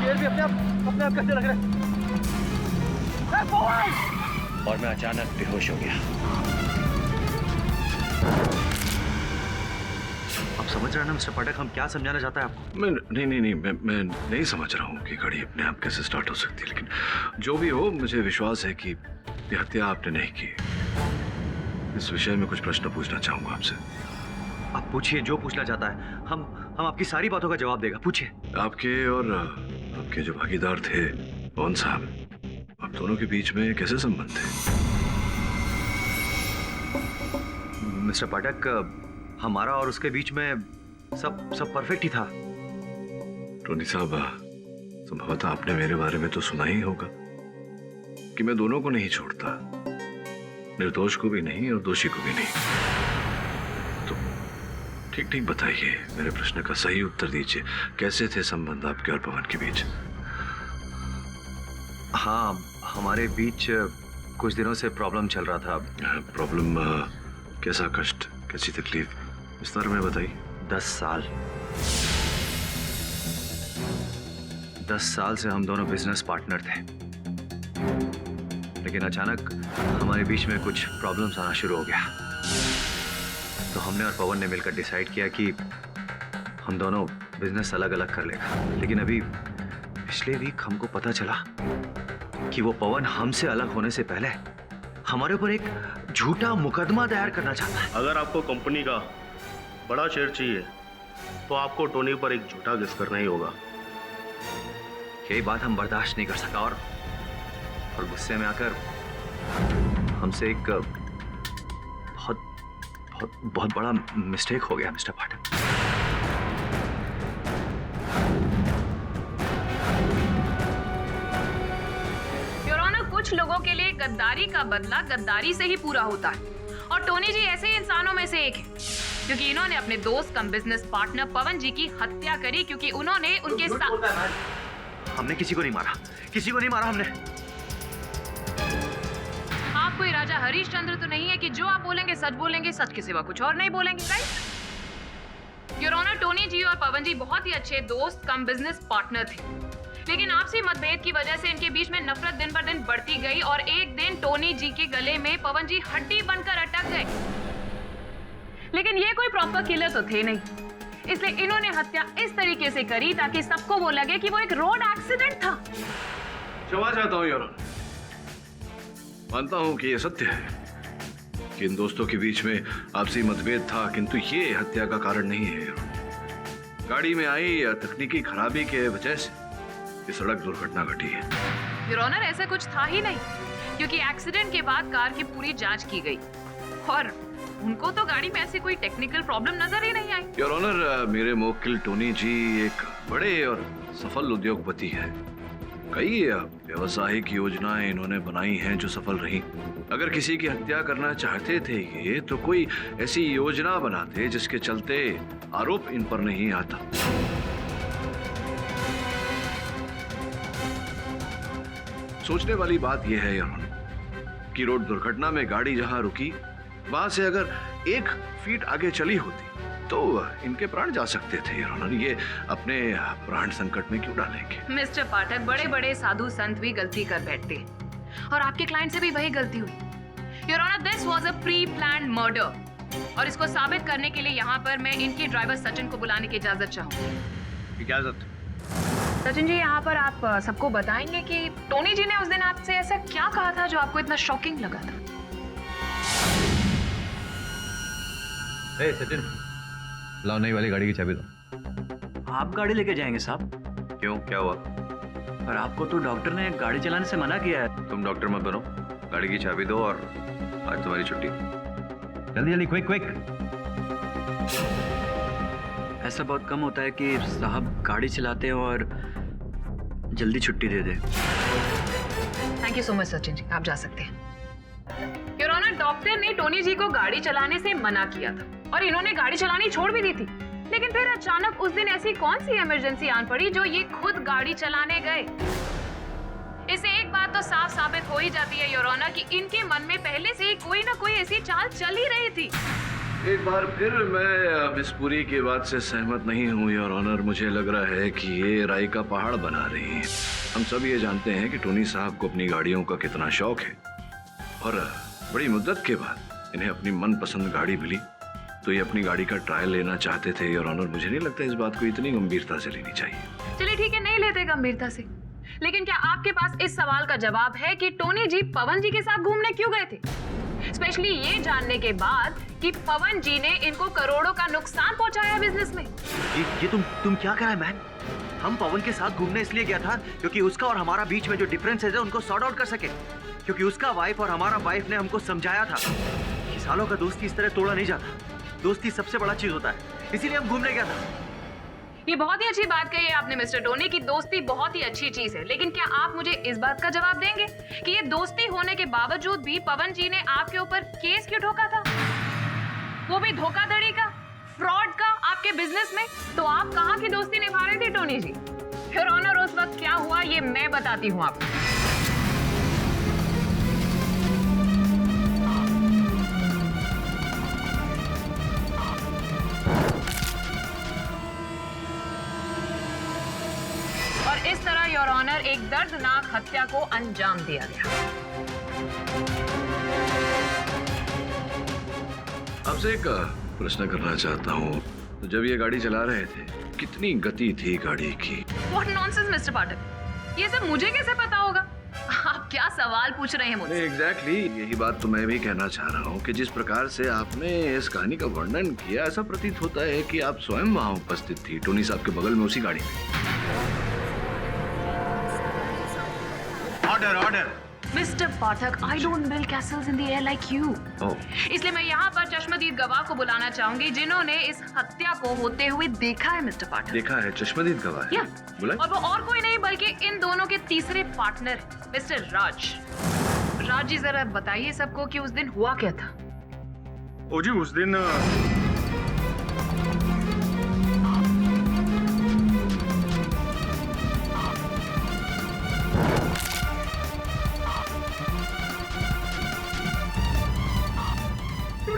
गियर भी अपने आप कैसे लग रहा है? और मैं अचानक बेहोश हो गया। आप समझ रहे हैं ना मिस्टर पाठक, हम क्या समझाना चाहता है आपको? मैं नहीं समझ रहा हूँ कि गाड़ी अपने आप कैसे स्टार्ट हो सकती है, लेकिन जो भी हो मुझे विश्वास है कि ये हत्या आपने नहीं की। इस विषय में कुछ प्रश्न पूछना चाहूंगा आपसे। आप पूछिए, जो पूछना चाहता है। हम आपकी सारी बातों का जवाब देगा। पूछिए। आपके और आपके जो भागीदार थे पवन साहब, आप दोनों के बीच में कैसे संबंध थे? मिस्टर पाठक, हमारा और उसके बीच में सब परफेक्ट ही था। टोनी साहब, संभवतः आपने मेरे बारे में तो सुना ही होगा कि मैं दोनों को नहीं छोड़ता, निर्दोष को भी नहीं और दोषी को भी नहीं। तो ठीक ठीक बताइए, मेरे प्रश्न का सही उत्तर दीजिए। कैसे थे संबंध आपके और पवन के बीच? हाँ, हमारे बीच कुछ दिनों से प्रॉब्लम चल रहा था। प्रॉब्लम? कैसा कष्ट, कैसी तकलीफ, विस्तार में बताइए। 10 साल से हम दोनों बिजनेस पार्टनर थे, लेकिन अचानक हमारे बीच में कुछ प्रॉब्लम्स आना शुरू हो गया। तो हमने और पवन ने मिलकर डिसाइड किया कि हम दोनों बिजनेस अलग अलग कर लेगा। लेकिन अभी पिछले वीक हमको पता चला कि वो पवन हमसे अलग होने से पहले हमारे ऊपर एक झूठा मुकदमा दायर करना चाहता है। अगर आपको कंपनी का बड़ा शेयर चाहिए तो आपको टोनी पर एक झूठा गेस करना ही होगा। यही बात हम बर्दाश्त नहीं कर सका और गुस्से में आकर हमसे एक बहुत बड़ा मिस्टेक हो गया मिस्टर पाठक। योर ऑनर, कुछ लोगों के लिए गद्दारी का बदला गद्दारी से ही पूरा होता है और टोनी जी ऐसे ही इंसानों में से एक है, क्योंकि इन्होंने अपने दोस्त कम बिजनेस पार्टनर पवन जी की हत्या करी क्योंकि उन्होंने उनके साथ। हमने किसी को नहीं मारा हमने। आप कोई राजा हरिश्चंद्र तो नहीं है कि जो आप बोलेंगे सच बोलेंगे, सच के सिवा कुछ और नहीं बोलेंगे, राइट? योर ऑनर, टोनी जी और पवन जी बहुत ही अच्छे दोस्त कम बिजनेस पार्टनर थे, लेकिन आपसी मतभेद की वजह से इनके बीच में नफरत दिन पर दिन बढ़ती गई और एक दिन टोनी जी के गले में पवन जी हड्डी बनकर अटक गए। लेकिन ये कोई प्रॉपर किलर तो थे नहीं, इसलिए इन्होंने हत्या इस तरीके से करी ताकि सबको वो लगे कि वो एक रोड एक्सीडेंट था। क्षमा चाहता हूं योर ऑनर, मानता हूं कि यह सत्य है कि इन दोस्तों के बीच में आपसी मतभेद था, किंतु ये हत्या का कारण नहीं है। गाड़ी में आई तकनीकी खराबी के वजह से ये सड़क दुर्घटना घटी है। योर ऑनर, ऐसा कुछ था ही नहीं, क्योंकि एक्सीडेंट के बाद कार की पूरी जांच की गई और उनको तो गाड़ी में ऐसी कोई टेक्निकल प्रॉब्लम नजर ही नहीं आई। योर ऑनर, मेरे मुवक्किल टोनी जी एक बड़े और सफल उद्योगपति हैं। कई व्यवसायिक योजनाएं इन्होंने बनाई हैं जो सफल रही। अगर किसी की हत्या करना चाहते थे ये, तो कोई ऐसी योजना बनाते जिसके चलते आरोप इन पर नहीं आता। सोचने वाली बात यह है योर ऑनर कि रोड दुर्घटना में गाड़ी जहां रुकी वहां से अगर 1 फीट आगे चली होती तो इनके प्राण जा सकते थे। योर ऑनर, ये अपने प्राण संकट में क्यों डालेंगे? मिस्टर पाठक, बड़े बड़े साधु संत भी गलती कर बैठते हैं और आपके क्लाइंट से भी वही गलती हुई। Your honour, this was a pre planned murder और इसको साबित करने के लिए यहाँ पर मैं इनके ड्राइवर सचिन को बुलाने की इजाजत चाहूंगी। इजाजत? सचिन जी, यहाँ पर आप सबको बताएंगे कि टोनी जी ने उस दिन आपसे ऐसा क्या कहा था जो आपको इतना शॉकिंग लगा था? ए सचिन, लाओ नई वाली गाड़ी की चाबी दो। आप गाड़ी लेके जाएंगे साहब? क्यों, क्या हुआ? पर आपको तो डॉक्टर ने गाड़ी चलाने से मना किया है। तुम डॉक्टर मत बनो, गाड़ी की चाबी दो और आज तुम्हारी छुट्टी। जल्दी जल्दी, क्विक क्विक। ऐसा बहुत कम होता है कि साहब गाड़ी चलाते हैं और जल्दी छुट्टी दे दे। Thank you so much Sachin ji, आप जा सकते हैं। योर ऑनर, डॉक्टर ने टोनी जी को गाड़ी चलाने से मना किया था और इन्होंने गाड़ी चलानी छोड़ भी दी थी, लेकिन फिर अचानक उस दिन ऐसी कौन सी इमरजेंसी आन पड़ी जो ये खुद गाड़ी चलाने गए? इससे एक बात तो साफ साबित हो ही जाती है योर ऑनर कि इनके मन में पहले से ही कोई ना कोई ऐसी चाल चल ही रही थी। एक बार फिर मैं मिस पुरी की बात से सहमत नहीं हूँ योर ऑनर। मुझे लग रहा है कि ये राई का पहाड़ बना रही हैं। हम सब ये जानते हैं कि टोनी साहब को अपनी गाड़ियों का कितना शौक है और बड़ी मुद्दत के बाद इन्हें अपनी मनपसंद गाड़ी मिली तो ये अपनी गाड़ी का ट्रायल लेना चाहते थे योर ऑनर। मुझे नहीं लगता इस बात को इतनी गंभीरता से लेनी चाहिए। चलिए ठीक है, नहीं लेते गंभीरता से, लेकिन क्या आपके पास इस सवाल का जवाब है कि टोनी जी पवन जी के साथ घूमने क्यों गए थे, स्पेशली ये जानने के बाद कि पवन जी ने इनको करोड़ों का नुकसान पहुंचाया बिजनेस में? ये तुम क्या कह रहे हैं मैन? हम पवन के साथ घूमने इसलिए गया था क्योंकि उसका और हमारा बीच में जो डिफरेंसेस है उनको सॉर्ट आउट कर सके, क्योंकि उसका वाइफ और हमारा वाइफ ने हमको समझाया था कि सालों का दोस्ती इस तरह तोड़ा नहीं जाता, दोस्ती सबसे बड़ा चीज होता है, इसीलिए हम घूमने गया था। ये बहुत ही अच्छी बात कही है आपने मिस्टर टोनी की दोस्ती बहुत ही अच्छी चीज है, लेकिन क्या आप मुझे इस बात का जवाब देंगे कि ये दोस्ती होने के बावजूद भी पवन जी ने आपके ऊपर केस क्यों ठोका था, वो भी धोखाधड़ी का? फ्रॉड का आपके बिजनेस में, तो आप कहाँ की दोस्ती निभा रहे थे टोनी जी? योर ऑनर, उस वक्त क्या हुआ ये मैं बताती हूँ आपको। और इस तरह योर ऑनर एक दर्दनाक हत्या को अंजाम दिया गया। आपसे एक प्रश्न करना चाहता हूँ। तो जब ये गाड़ी चला रहे थे, कितनी गति थी गाड़ी की? What nonsense, मिस्टर पाठक, ये सब मुझे कैसे पता होगा? आप क्या सवाल पूछ रहे हैं मुझसे? एग्जैक्टली यही बात तो मैं भी कहना चाह रहा हूँ कि जिस प्रकार से आपने इस कहानी का वर्णन किया, ऐसा प्रतीत होता है कि आप स्वयं वहाँ उपस्थित थी, टोनी साहब के बगल में उसी गाड़ी में। Order order. Mister Pathak, I don't build Castle's in the air like you. इसलिए मैं यहाँ पर चश्मदीद गवाह को बुलाना चाहूंगी जिन्होंने इस हत्या को होते हुए देखा है। मिस्टर पाठक, देखा है? चश्मदीद गवाह है? बुलाए। और वो और कोई नहीं बल्कि इन दोनों के तीसरे पार्टनर मिस्टर राज। राज जी, जरा बताइए सबको कि उस दिन हुआ क्या था। ओ जी, उस दिन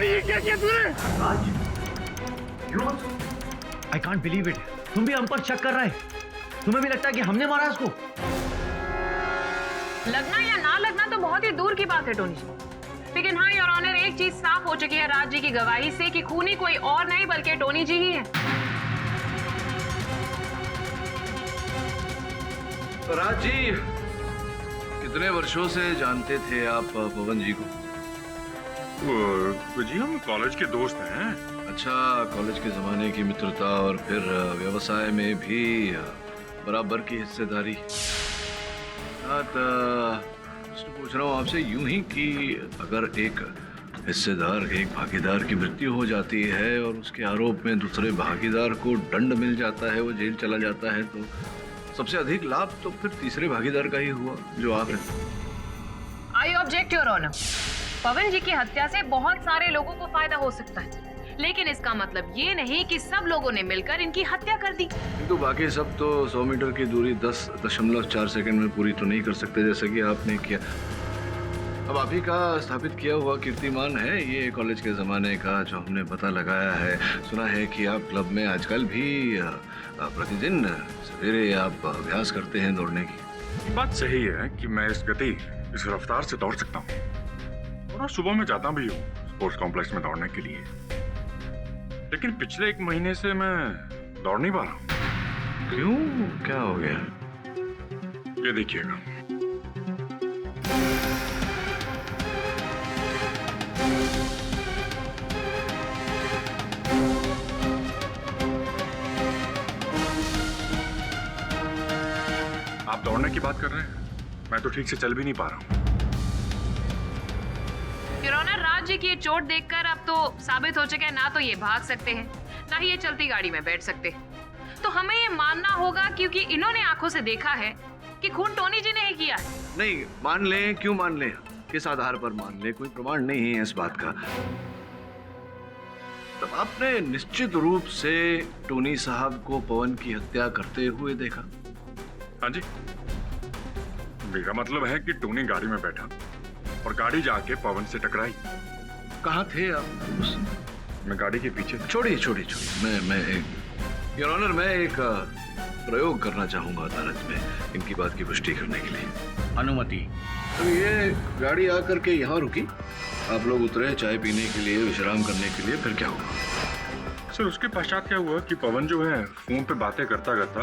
ये क्या किया तूने? I can't believe it. तुम भी हम पर शक कर रहे है? तुम्हें भी लगता है कि हमने मारा उसको? लगना या ना लगना तो बहुत ही दूर की बात है टोनी जी, लेकिन हाँ योर ऑनर, एक चीज साफ हो चुकी है राज जी की गवाही से कि खूनी कोई और नहीं बल्कि टोनी जी ही है। राज जी, कितने वर्षों से जानते थे आप पवन जी को? जी हम कॉलेज के दोस्त हैं। अच्छा, कॉलेज के जमाने की मित्रता और फिर व्यवसाय में भी बराबर की हिस्सेदारी। पूछ रहा हूँ आपसे यूं ही कि अगर एक हिस्सेदार, एक भागीदार की मृत्यु हो जाती है और उसके आरोप में दूसरे भागीदार को दंड मिल जाता है, वो जेल चला जाता है, तो सबसे अधिक लाभ तो फिर तीसरे भागीदार का ही हुआ जो आप हैं। I object your honour. Pawan ji की हत्या से बहुत सारे लोगों को फायदा हो सकता है, लेकिन इसका मतलब ये नहीं कि सब लोगों ने मिलकर इनकी हत्या कर दी। किंतु बाकी सब तो 100 मीटर की दूरी 10.4 सेकंड में पूरी तो नहीं कर सकते जैसे कि आपने किया। अब आप ही का स्थापित किया हुआ कीर्तिमान है ये कॉलेज के जमाने का, जो हमने पता लगाया है। सुना है कि आप क्लब में आजकल भी प्रतिदिन सवेरे आप अभ्यास करते हैं दौड़ने की। बात सही है कि मैं इस गति, इस रफ्तार से दौड़ सकता हूँ, और सुबह में जाता भी हूँ स्पोर्ट्स कॉम्प्लेक्स में दौड़ने के लिए, लेकिन पिछले 1 महीने से मैं दौड़ नहीं पा रहा हूँ। क्यों? क्या हो गया? ये देखिएगा। आप दौड़ने की बात कर रहे हैं, मैं तो ठीक से चल भी नहीं पा रहा हूँ। योर ऑनर, राज जी की ये चोट देखकर अब तो साबित हो चुका है ना तो ये भाग सकते हैं, ना ही ये चलती गाड़ी में बैठ सकते। तो हमें ये मानना होगा क्योंकि इन्होंने आंखों से देखा है कि खून टोनी जी ने ही किया है। नहीं मान लें, क्यों मान लें? किस आधार पर मान लें? कोई प्रमाण नहीं है इस बात का। तब आपने निश्चित रूप से टोनी साहब को पवन की हत्या करते हुए देखा? हाँ जी, मेरा मतलब है कि टोनी गाड़ी में बैठा और गाड़ी जाके पवन से टकराई। कहाँ थे आप? मैं गाड़ी के पीछे। छोड़िए, योर ऑनर, मैं एक प्रयोग करना चाहूंगा अदालत में इनकी बात की पुष्टि करने के लिए। अनुमति। तो ये गाड़ी आकर के यहाँ रुकी, आप लोग उतरे चाय पीने के लिए, विश्राम करने के लिए, फिर क्या हुआ? सर उसके पश्चात क्या हुआ कि पवन जो है फोन पे बातें करता करता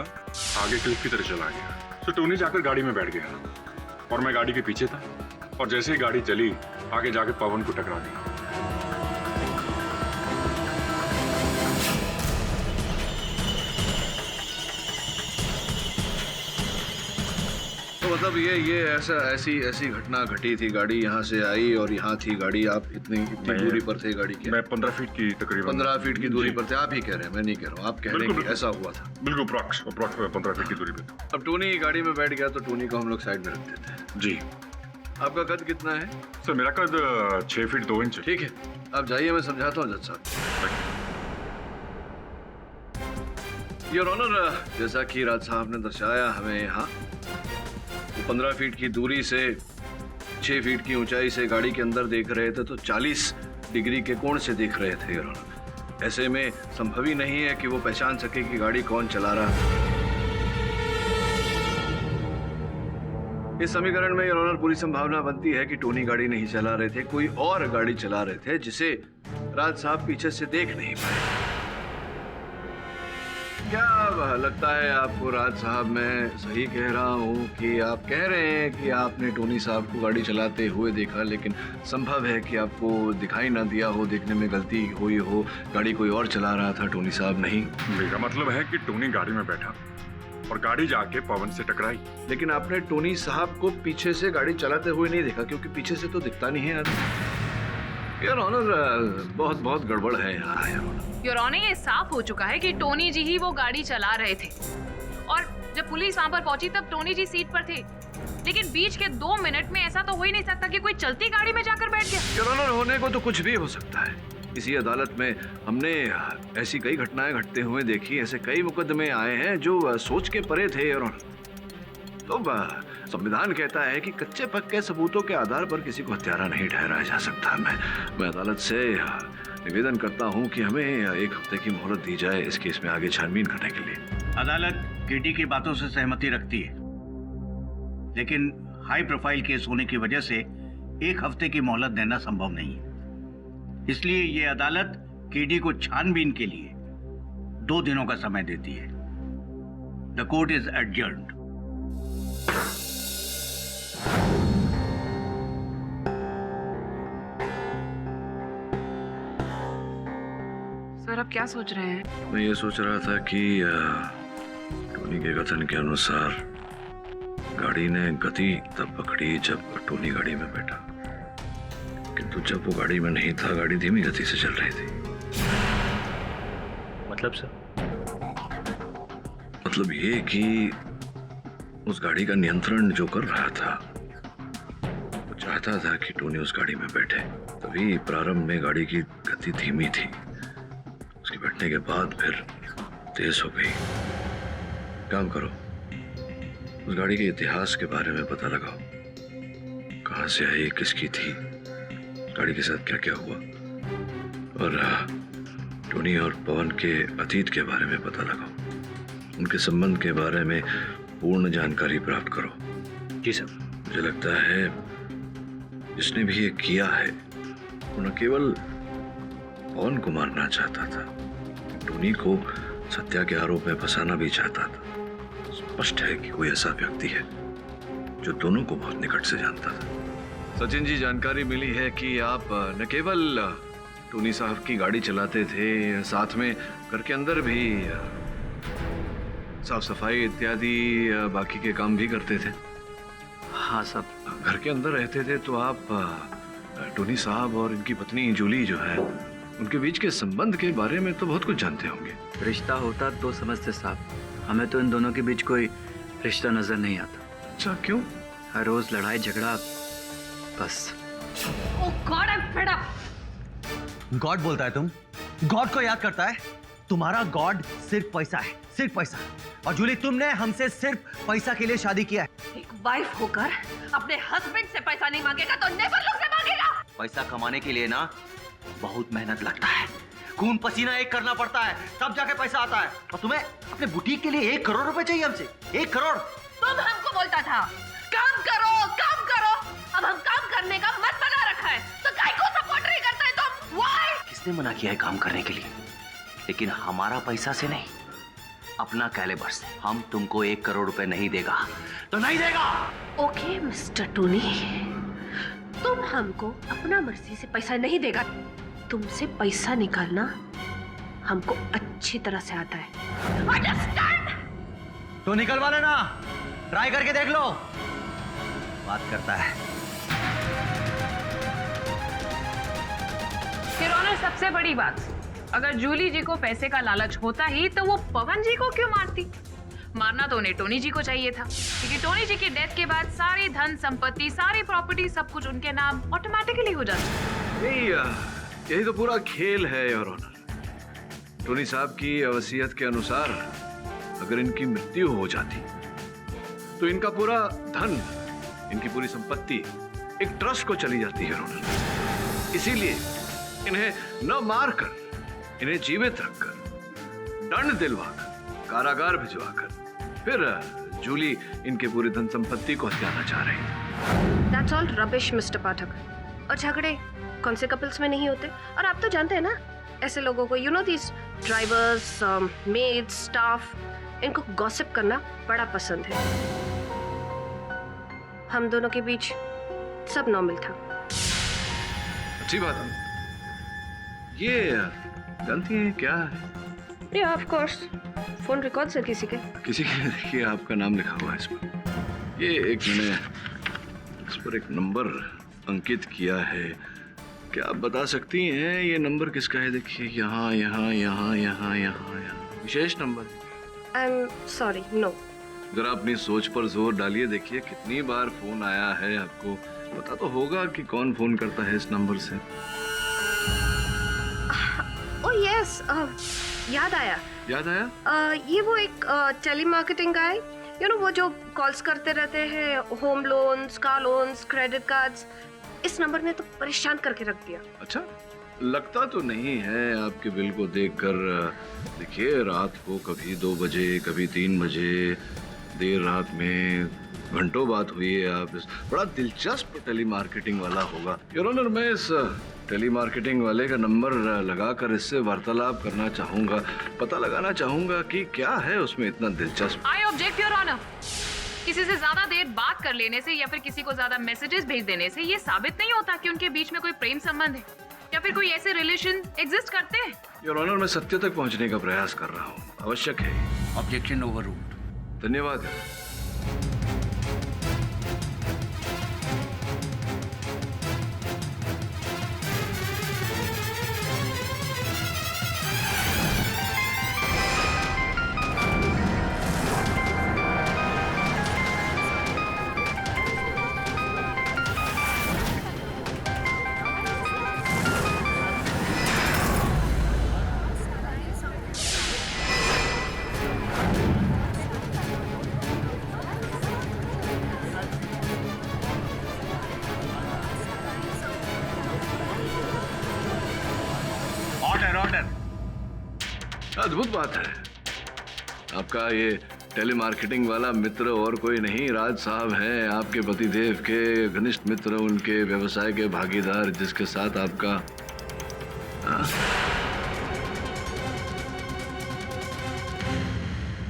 आगे क्लिफ की तरफ चला गया। तो टोनी जाकर गाड़ी में बैठ गया और मैं गाड़ी के पीछे था, और जैसे ही गाड़ी चली आगे जाके पवन को टकरा दिया। तो मतलब ये ऐसी घटना घटी थी, गाड़ी यहाँ से आई और यहाँ थी गाड़ी, आप इतनी दूरी पर थे गाड़ी के? मैं 15 फीट की तकरीबन 15 फीट की दूरी पर थे। आप ही कह रहे हैं, मैं नहीं कह रहा हूँ, आप कह रहे हैं कि ऐसा हुआ था। बिल्कुल अप्रॉक्स 15 फीट की दूरी पे था। अब टोनी गाड़ी में बैठ गया तो टोनी को हम लोग साइड में रख देते हैं। जी। आपका कद कितना है? सर मेरा कद 6 फीट 2 इंच। ठीक है, आप जाइए, मैं समझाता हूँ जज साहब। योर ऑनर, जैसा कि राज साहब ने दर्शाया हमें यहाँ, वो 15 फीट की दूरी से 6 फीट की ऊंचाई से गाड़ी के अंदर देख रहे थे, तो 40 डिग्री के कोण से देख रहे थे योर ऑनर। ऐसे में संभव ही नहीं है कि वो पहचान सके कि गाड़ी कौन चला रहा है। इस समीकरण में योर ऑनर पूरी संभावना बनती है कि टोनी गाड़ी नहीं चला रहे थे, कोई और गाड़ी चला रहे थे जिसे राज साहब पीछे से देख नहीं पाए। क्या लगता है आपको राज साहब, मैं सही कह रहा हूँ कि आप कह रहे हैं कि आपने टोनी साहब को गाड़ी चलाते हुए देखा, लेकिन संभव है कि आपको दिखाई ना दिया हो, देखने में गलती हुई हो, गाड़ी कोई और चला रहा था, टोनी साहब नहीं? मेरा मतलब है कि टोनी गाड़ी में बैठा और गाड़ी जाके पवन से टकराई। लेकिन आपने टोनी साहब को पीछे से गाड़ी चलाते हुए नहीं देखा, क्योंकि पीछे से तो दिखता नहीं है यार ऑनर। बहुत बहुत गड़बड़ है यहाँ योर ऑनर। ये साफ हो चुका है कि टोनी जी ही वो गाड़ी चला रहे थे, और जब पुलिस वहाँ पर पहुंची तब टोनी जी सीट पर थे, लेकिन बीच के 2 मिनट में ऐसा तो हो ही नहीं सकता कि कोई चलती गाड़ी में जाकर बैठ गया। योर ऑनर, होने को तो कुछ भी हो सकता है। इसी अदालत में हमने ऐसी कई घटनाएं घटते हुए देखी, ऐसे कई मुकदमे आए हैं जो सोच के परे थे योर ऑनर। तो संविधान कहता है कि कच्चे पक्के सबूतों के आधार पर किसी को हत्यारा नहीं ठहराया जा सकता। मैं अदालत से निवेदन करता हूं कि हमें 1 हफ्ते की मोहलत दी जाए इस केस में आगे छानबीन करने के लिए। अदालत केटी की बातों से सहमति रखती है, लेकिन हाई प्रोफाइल केस होने की वजह से 1 हफ्ते की मोहलत देना संभव नहीं है। इसलिए ये अदालत केटी को छानबीन के लिए 2 दिनों का समय देती है। The court is adjourned. Sir, आप क्या सोच रहे हैं? मैं ये सोच रहा था कि टोनी के कथन के अनुसार गाड़ी ने गति तब पकड़ी जब टोनी गाड़ी में बैठा, किंतु जब वो गाड़ी में नहीं था, गाड़ी धीमी गति से चल रही थी। मतलब सर? मतलब ये कि उस गाड़ी का नियंत्रण जो कर रहा था, वो चाहता था कि टोनी उस गाड़ी में बैठे। तभी प्रारंभ में गाड़ी की गति धीमी थी, उसके बैठने के बाद फिर तेज हो गई। काम करो, उस गाड़ी के इतिहास के बारे में पता लगाओ, कहां से आई, किसकी थी, गाड़ी के साथ क्या क्या हुआ, और टोनी और पवन के अतीत के बारे में पता लगाओ, उनके संबंध के बारे में पूर्ण जानकारी प्राप्त करो। जी सर। मुझे लगता है जिसने भी ये किया है वो न केवल पवन को मारना चाहता था, टोनी को सत्या के आरोप में फंसाना भी चाहता था। स्पष्ट है कि कोई ऐसा व्यक्ति है जो दोनों को बहुत निकट से जानता था। सचिन जी, जानकारी मिली है कि आप न केवल टोनी साहब की गाड़ी चलाते थे, साथ में घर के अंदर भी साफ सफाई इत्यादि बाकी के काम भी करते थे। हाँ सब घर के अंदर रहते थे, तो आप टोनी साहब और इनकी पत्नी जूली जो है, उनके बीच के संबंध के बारे में तो बहुत कुछ जानते होंगे। रिश्ता होता तो समझते साहब, हमें तो इन दोनों के बीच कोई रिश्ता नजर नहीं आता। अच्छा, क्यों? हर रोज लड़ाई झगड़ा, बस। Oh God, I'm fed up. God बोलता है तुम? गॉड को याद करता है? तुम्हारा गॉड सिर्फ पैसा है, सिर्फ पैसा। और जूली, तुमने हमसे सिर्फ पैसा के लिए शादी किया है। एक वाइफ होकर अपने हस्बैंड से पैसा नहीं मांगेगा तो नेवर लोग से मांगेगा। पैसा कमाने के लिए ना बहुत मेहनत लगता है, खून पसीना एक करना पड़ता है, तब जाके पैसा आता है। और तुम्हें अपने बुटीक के लिए 1 करोड़ रुपए चाहिए हमसे, 1 करोड़। तुम हमको बोलता था काम करो काम करो, अब हम काम करने का मन बना रखा है तो काय को सपोर्ट नहीं करते तुम? Why? किसने मना किया है काम करने के लिए? लेकिन हमारा पैसा से नहीं, अपना कैलिबर से। हम तुमको 1 करोड़ रुपए नहीं देगा तो नहीं देगा। ओके मिस्टर टोनी, तुम हमको अपना मर्जी से पैसा नहीं देगा। तुमसे पैसा निकालना हमको अच्छी तरह से आता है। Understand? तो निकलवा लेना, ट्राई करके देख लो। बात करता है। फिर ऑनर, सबसे बड़ी बात, अगर जूली जी को पैसे का लालच होता ही तो वो पवन जी को क्यों मारती? मारना तो उन्हें टोनी जी को चाहिए था, क्योंकि टोनी जी की डेथ के बाद सारी धन संपत्ति, सारी प्रॉपर्टी, सब कुछ उनके नाम ऑटोमेटिकली हो जाता। यही तो पूरा खेल है योर ऑनर। टोनी साहब की वसीयत के अनुसार अगर इनकी मृत्यु हो जाती तो इनका पूरा धन, इनकी पूरी संपत्ति एक ट्रस्ट को चली जाती है ऑनर। इसीलिए इन्हें न मारकर, इन्हें जीवित रखकर, दंड दिलवाकर, कारागार भिजवाकर फिर जूली इनके पूरी धन संपत्ति को हत्याना चाह रही है। That's all rubbish, मिस्टर पाठक। और झगड़े कौन से कपल्स में नहीं होते? और आप तो जानते हैं ना ऐसे लोगों को, you know these drivers, maids, staff, इनको गॉसिप करना बड़ा पसंद है। हम दोनों के बीच सब नॉर्मल था। अच्छी बात है। ये जानती हैं क्या है? या ऑफ कोर्स, फोन रिकॉर्ड है किसी के। किसी के, देखिए आपका नाम लिखा हुआ है इस पर। ये एक मैंने इस पर एक नंबर अंकित किया है। क्या आप बता सकती हैं ये नंबर किसका है? देखिए यहाँ यहाँ यहाँ यहाँ यहाँ यहाँ विशेष number. I am sorry, no. जरा अपनी सोच पर जोर डालिए, देखिए कितनी बार फोन आया है, आपको पता तो होगा कि कौन फोन करता है इस नंबर से। ओह यस, याद आया। याद आया? ये वो एक टेलीमार्केटिंग का है, यू नो वो जो कॉल्स करते रहते हैं, home loans, car loans, credit cards. इस नंबर ने तो परेशान करके रख दिया। अच्छा, लगता तो नहीं है आपके बिल को देखकर। देखिए रात को कभी 2 बजे, कभी 3 बजे, देर रात में घंटों बात हुई है। आप इस बड़ा दिलचस्प टेलीमार्केटिंग वाला होगा। योर ऑनर, मैं इस टेलीमार्केटिंग वाले का नंबर लगाकर इससे वार्तालाप करना चाहूंगा, पता लगाना चाहूंगा कि क्या है उसमें इतना दिलचस्प। I object your honour. किसी से ज्यादा देर बात कर लेने से या फिर किसी को ज्यादा मैसेजेस भेज देने से ये साबित नहीं होता कि उनके बीच में कोई प्रेम संबंध है या फिर कोई ऐसे रिलेशन एग्जिस्ट करते हैं। योर ऑनर, मैं सत्य तक पहुंचने का प्रयास कर रहा हूँ, आवश्यक है। Objection overruled. धन्यवाद। अद्भुत बात है। आपका ये टेलीमार्केटिंग वाला मित्र और कोई नहीं, राज साहब हैं, आपके पतिदेव के घनिष्ठ मित्र, उनके व्यवसाय के भागीदार, जिसके साथ आपका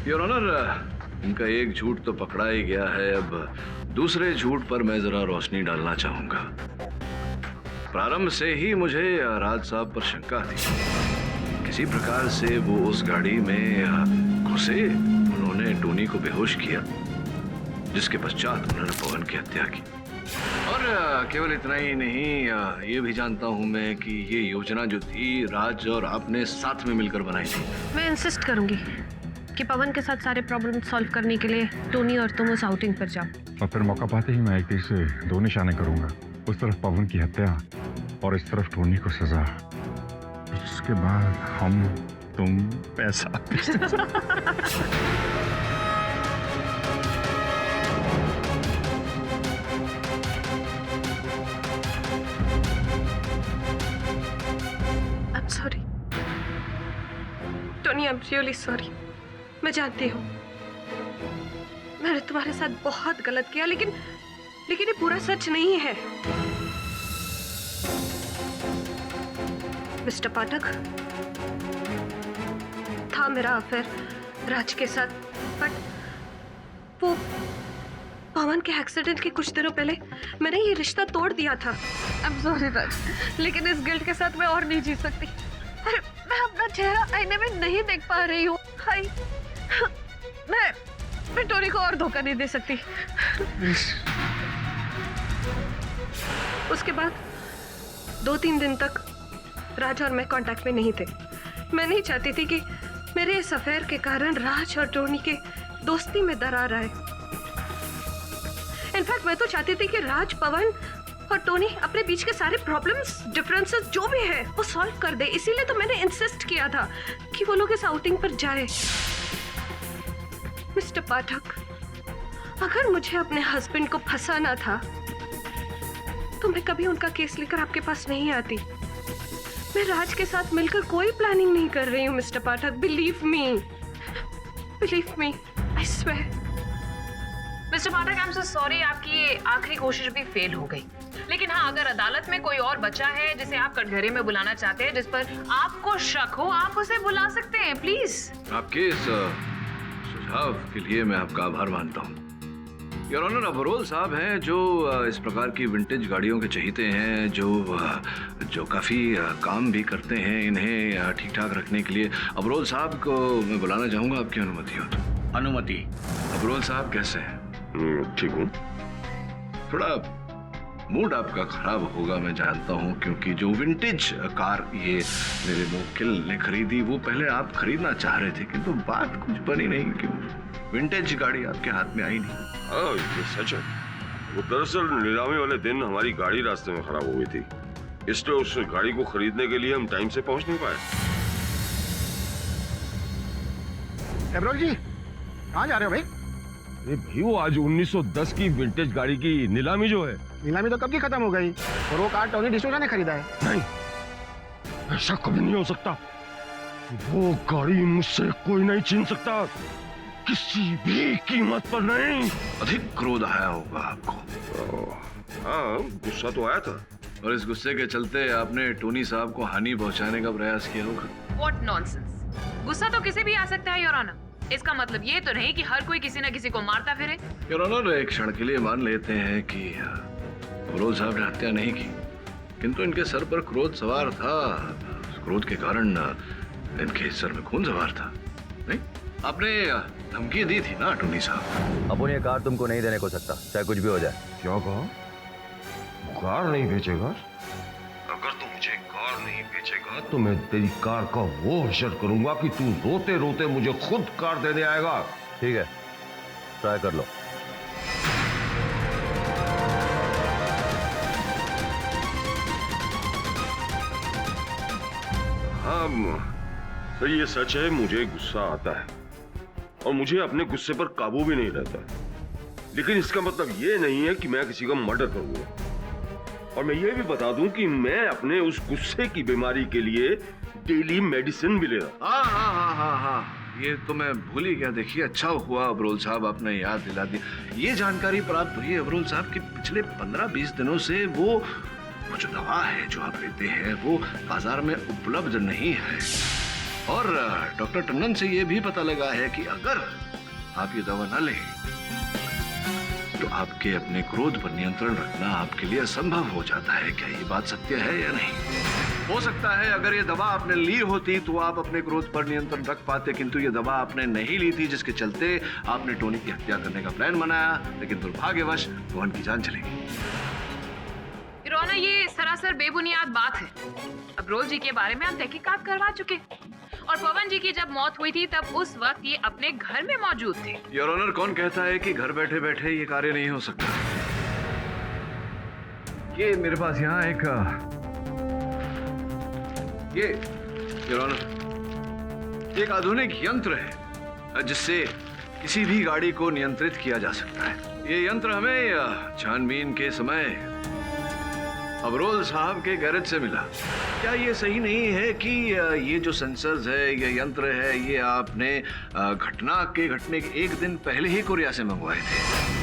योर ऑनर, इनका एक झूठ तो पकड़ा ही गया है। अब दूसरे झूठ पर मैं जरा रोशनी डालना चाहूंगा। प्रारंभ से ही मुझे राज साहब पर शंका थी। किसी प्रकार से वो उस गाड़ी में घुसे, उन्होंने टोनी को बेहोश किया, जिसके पश्चात उन्होंने पवन की हत्या की। और केवल इतना ही नहीं, ये भी जानता हूं मैं कि ये योजना जो थी राज और आपने साथ में मिलकर बनाई थी। मैं इंसिस्ट करूंगी कि पवन के साथ सारे प्रॉब्लम सॉल्व करने के लिए टोनी और तुम उस आउटिंग पर जाओ। और फिर मौका पाते ही मैं एक तीर से 2 निशाने करूंगा। उस तरफ पवन की हत्या और इस तरफ टोनी को सजा। इसके बाद हम, तुम, पैसा। I'm sorry. Tony, I'm really sorry. मैं जानती हूँ मैंने तुम्हारे साथ बहुत गलत किया, लेकिन ये पूरा सच नहीं है। मिस्टर पाठक, था मेरा अफेयर राज के साथ, बट वो पवन के एक्सीडेंट के कुछ दिनों पहले मैंने ये रिश्ता तोड़ दिया था। आई एम सॉरी राज, लेकिन इस गिल्ट के साथ मैं और नहीं जी सकती। अरे मैं अपना चेहरा आईने में नहीं देख पा रही हूँ। मैं टोनी को और धोखा नहीं दे सकती। उसके बाद 2-3 दिन तक राज और मैं कांटेक्ट में नहीं थे। मैं नहीं चाहती थी कि मेरे इस अफेयर के कारण राज और टोनी के दोस्ती में दरार आए। इनफैक्ट मैं तो चाहती थी कि राज, पवन और टोनी अपने बीच के सारे प्रॉब्लम्स, डिफरेंसेस जो भी है वो सॉल्व कर दे। इसीलिए तो मैंने इंसिस्ट किया था कि वो लोग इस आउटिंग पर जाए। पाठक, अगर मुझे अपने हस्बैंड को फंसाना था तो मैं कभी उनका केस लेकर आपके पास नहीं आती। मैं राज के साथ मिलकर कोई प्लानिंग नहीं कर रही हूँ mister Pathak. Believe me, I swear. Mister Pathak, I am so sorry, आपकी ये आखिरी कोशिश भी फेल हो गई। लेकिन हाँ, अगर अदालत में कोई और बच्चा है जिसे आप कटघरे में बुलाना चाहते हैं, जिस पर आपको शक हो, आप उसे बुला सकते हैं, प्लीज। आपके इस सुझाव के लिए मैं आपका आभार मानता हूँ। योर ऑनर, अबरोल साहब हैं जो इस प्रकार की विंटेज गाड़ियों के चहीते हैं, जो काफ़ी काम भी करते हैं इन्हें ठीक ठाक रखने के लिए। अबरोल साहब को मैं बुलाना चाहूँगा, आपकी अनुमति हो तो। अनुमति। अबरोल साहब कैसे हैं? ठीक हूँ। थोड़ा मूड आपका खराब होगा मैं जानता हूँ, क्योंकि जो विंटेज कार ये मेरे मुवक्किल ने खरीदी वो पहले आप खरीदना चाह रहे थे, किंतु बात कुछ बनी नहीं। क्यों विंटेज गाड़ी आपके हाथ में आई नहीं? हाँ, ये सच है। वो दरअसल नीलामी वाले दिन हमारी गाड़ी रास्ते में खराब हो गई थी, इसलिए उस गाड़ी को खरीदने के लिए हम टाइम से पहुंच नहीं पाए। एब्रोल जी, कहाँ जा रहे हो भाई? अरे भाई, वो आज 1910 की विंटेज गाड़ी की नीलामी जो है। नीलामी तो कब की खत्म हो गई, और वो कार टोनी डिसूजा ने खरीदा है। नहीं, ऐसा कभी नहीं हो सकता। वो गाड़ी मुझसे कोई नहीं छीन सकता, किसी भी कीमत पर नहीं। अधिक क्रोध आया होगा आपको। हाँ, गुस्सा तो आया था, और इस गुस्से के चलते आपने टोनी साहब को हानि पहुंचाने का प्रयास किया होगा। What nonsense! गुस्सा तो किसी भी आ सकता है, योर ऑनर। इसका मतलब ये तो नहीं कि हर कोई किसी न किसी को मारता फिरे। योर ऑनर, एक क्षण के लिए मान लेते हैं कि अबरोल साहब ने हत्या नहीं की, किंतु इनके सर पर क्रोध सवार था। क्रोध के कारण इनके सर में खून सवार था। नहीं, आपने धमकी दी थी ना टोनी साहब? अपन ये कार तुमको नहीं देने को सकता, चाहे कुछ भी हो जाए। क्या कहा? कार नहीं बेचेगा? अगर तू मुझे कार नहीं बेचेगा तो मैं तेरी कार का वो हशर करूंगा कि तू रोते रोते मुझे खुद कार देने आएगा। ठीक है, ट्राई कर लो। हाँ सर, ये सच है, मुझे गुस्सा आता है और मुझे अपने गुस्से पर काबू भी नहीं रहता, लेकिन इसका मतलब ये नहीं है कि मैं किसी का मर्डर करूंगा। और मैं ये भी बता दूं कि मैं अपने उस गुस्से की बीमारी के लिए डेली मेडिसिन भी ले रहा हूं। हाँ, ये तो मैं भूल ही गया। देखिए, अच्छा हुआ अबरोल साहब आपने याद दिला दिया। ये जानकारी प्राप्त हुई अबरोल साहब की पिछले 15-20 दिनों से वो जो दवा है जो आप लेते हैं वो बाजार में उपलब्ध नहीं है, और डॉक्टर टंडन से ये भी पता लगा है कि अगर आप ये दवा न लें तो आपके अपने क्रोध पर नियंत्रण रखना आपके लिए असंभव हो जाता है। क्या ये बात सत्य है या नहीं? हो सकता है अगर ये दवा आपने ली होती तो आप अपने क्रोध पर नियंत्रण रख पाते, किंतु ये दवा आपने नहीं ली थी, जिसके चलते आपने टोनी की हत्या करने का प्लान बनाया, लेकिन दुर्भाग्यवश रोहन की जान चली गई। रोना, ये सरासर बेबुनियाद बात है। अबरोल जी के बारे में हम तहकीकात करवा चुके, और पवन जी की जब मौत हुई थी तब उस वक्त ये अपने घर में मौजूद थे। योर ऑनर, कौन कहता है कि घर बैठे बैठे ये कार्य नहीं हो सकता? ये मेरे पास यहाँ ये योर ऑनर एक आधुनिक यंत्र है जिससे किसी भी गाड़ी को नियंत्रित किया जा सकता है। ये यंत्र हमें छानबीन के समय अबरोल साहब के गैरेज से मिला। क्या ये सही नहीं है कि ये जो सेंसर्स है, ये यंत्र है, ये आपने घटना के घटने के एक दिन पहले ही कोरिया से मंगवाए थे?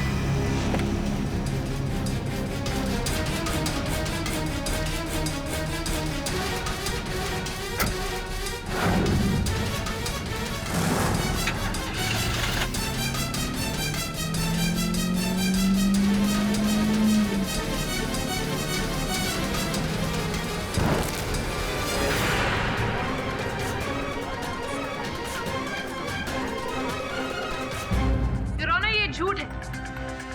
झूठ है,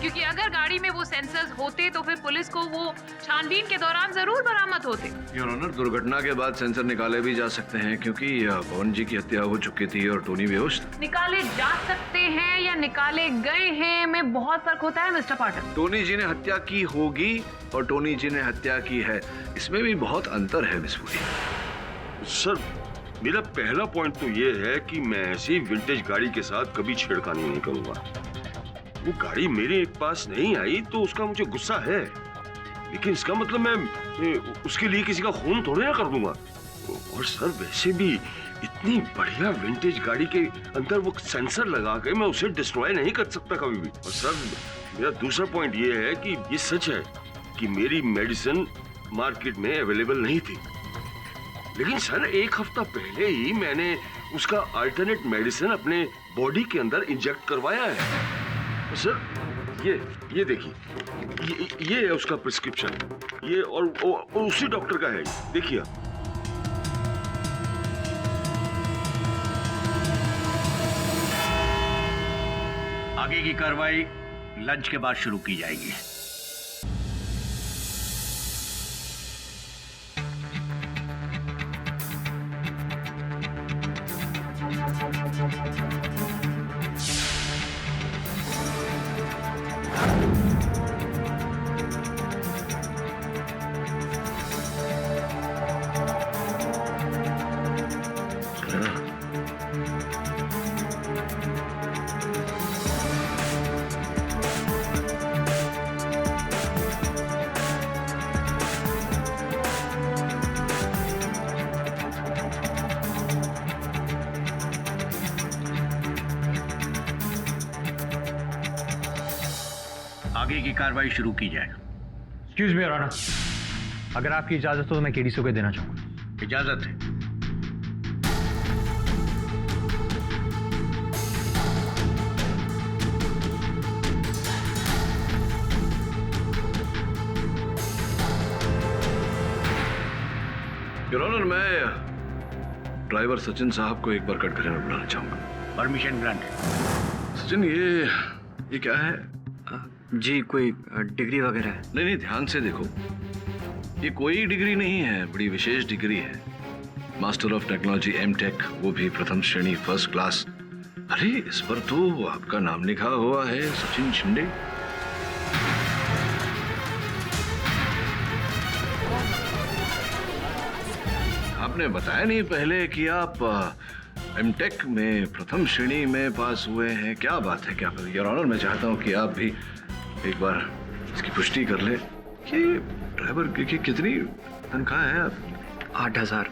क्योंकि अगर गाड़ी में वो सेंसर्स होते तो फिर पुलिस को वो छानबीन के दौरान जरूर बरामद होते। योर ऑनर, दुर्घटना के बाद सेंसर निकाले भी जा सकते हैं, क्योंकि पवन जी की हत्या हो चुकी थी और टोनी बेहोश था। निकाले जा सकते हैं या निकाले गए हैं में बहुत फर्क होता है मिस्टर पाठक। टोनी जी ने हत्या की होगी और टोनी जी ने हत्या की है, इसमें भी बहुत अंतर है मिस पुरी। सर, मेरा पहला पॉइंट तो ये है कि मैं ऐसी विंटेज गाड़ी के साथ कभी छेड़खानी नहीं करूंगा। वो गाड़ी मेरे पास नहीं आई तो उसका मुझे गुस्सा है, लेकिन इसका मतलब मैं उसके लिए किसी का खून थोड़े ना कर दूंगा। और सर वैसे भी इतनी बढ़िया विंटेज गाड़ी के अंदर वो सेंसर लगा के मैं उसे डिस्ट्रॉय नहीं कर सकता कभी भी। और सर मेरा दूसरा पॉइंट ये है कि ये सच है कि मेरी मेडिसिन मार्केट में अवेलेबल नहीं थी, लेकिन सर 1 हफ्ता पहले ही मैंने उसका अल्टरनेट मेडिसिन अपने बॉडी के अंदर इंजेक्ट करवाया है। सर ये देखिए, ये है उसका प्रिस्क्रिप्शन, ये और उसी डॉक्टर का है, देखिए। आगे की कार्रवाई लंच के बाद शुरू की जाएगी। आगे की कार्रवाई शुरू की जाए। एक्सक्यूज मी योर ऑनर, अगर आपकी इजाजत हो तो मैं केडीसी को देना चाहूंगा। इजाजत है। योर ऑनर, मैं ड्राइवर सचिन साहब को एक बार कटघरे में बुलाना चाहूंगा। Permission granted. सचिन, ये क्या है? जी कोई डिग्री वगैरह है? नहीं, ध्यान से देखो, ये कोई डिग्री नहीं है, बड़ी विशेष डिग्री है। मास्टर ऑफ टेक्नोलॉजी एमटेक, वो भी प्रथम श्रेणी, फर्स्ट क्लास। अरे इस पर तो आपका नाम लिखा हुआ है, सचिन शिंदे। आपने बताया नहीं पहले कि आप एमटेक में प्रथम श्रेणी में पास हुए हैं। क्या बात है, क्या योर ऑनर, मैं चाहता हूं कि आप भी एक बार इसकी पुष्टि कर ले कि ड्राइवर की कितनी तनख्वाह है आपकी? 8,000।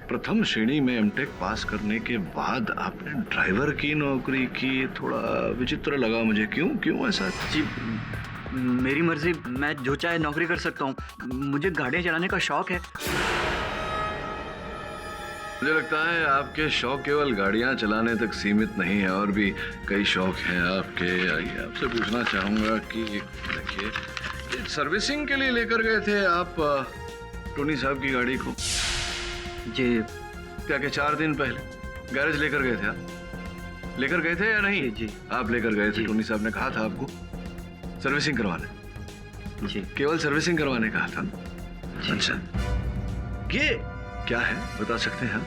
प्रथम श्रेणी में एमटेक पास करने के बाद आपने ड्राइवर की नौकरी की, थोड़ा विचित्र लगा मुझे। क्यों ऐसा? जी मेरी मर्जी, मैं जो चाहे नौकरी कर सकता हूँ, मुझे गाड़ियाँ चलाने का शौक है। मुझे लगता है आपके शौक केवल गाड़ियां चलाने तक सीमित नहीं है, और भी कई शौक हैं आपके। आइए आपसे पूछना चाहूंगा कि देखिए, सर्विसिंग के लिए लेकर गए थे आप टोनी साहब की गाड़ी को? जी। क्या 4 दिन पहले गैरेज लेकर गए थे आप? लेकर गए थे या नहीं? जी आप लेकर गए थे। टोनी साहब ने कहा था आपको सर्विसिंग करवाने? जी। केवल सर्विसिंग करवाने कहा था? अच्छा, ये क्या है, बता सकते हैं?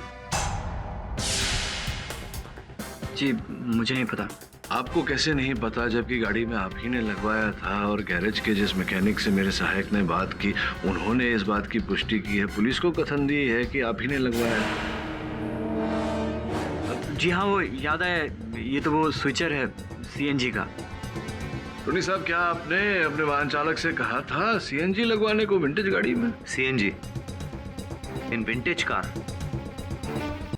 जी मुझे नहीं पता। आपको कैसे नहीं पता, जबकि गाड़ी में आप ही ने लगवाया था, और गैरेज के जिस मैकेनिक से मेरे सहायक ने बात की, उन्होंने इस बात की पुष्टि की है, पुलिस को कथन दी है कि आप ही ने लगवाया। जी हाँ, वो याद है, ये तो वो स्विचर है सीएनजी का। टोनी साहब, क्या आपने अपने वाहन चालक से कहा था सीएनजी लगवाने को विंटेज गाड़ी में? सीएनजी इन विंटेज कार।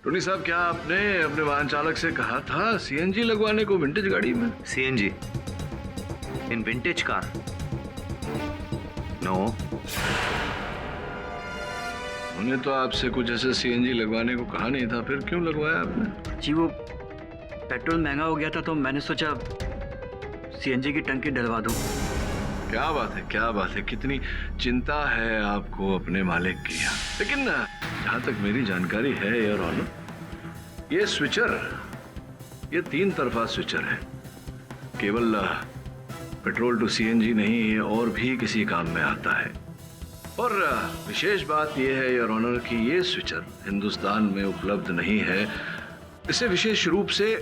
टोनी साहब, क्या आपने अपने वाहन चालक से कहा था सीएनजी लगवाने को विंटेज गाड़ी में? सीएनजी इन विंटेज कार। नो। उन्होंने तो आपसे कुछ ऐसे सीएनजी लगवाने को कहा नहीं था, फिर क्यों लगवाया आपने? जी वो पेट्रोल महंगा हो गया था तो मैंने सोचा सीएनजी की टंकी डलवा दूं। क्या बात है, क्या बात है, कितनी चिंता है आपको अपने मालिक की। लेकिन जहां तक मेरी जानकारी है योर ऑनर, ये स्विचर, ये 3 तरफा स्विचर है, केवल पेट्रोल टू सीएनजी नहीं है, और भी किसी काम में आता है। और विशेष बात यह है योर ऑनर कि ये स्विचर हिंदुस्तान में उपलब्ध नहीं है, इसे विशेष रूप से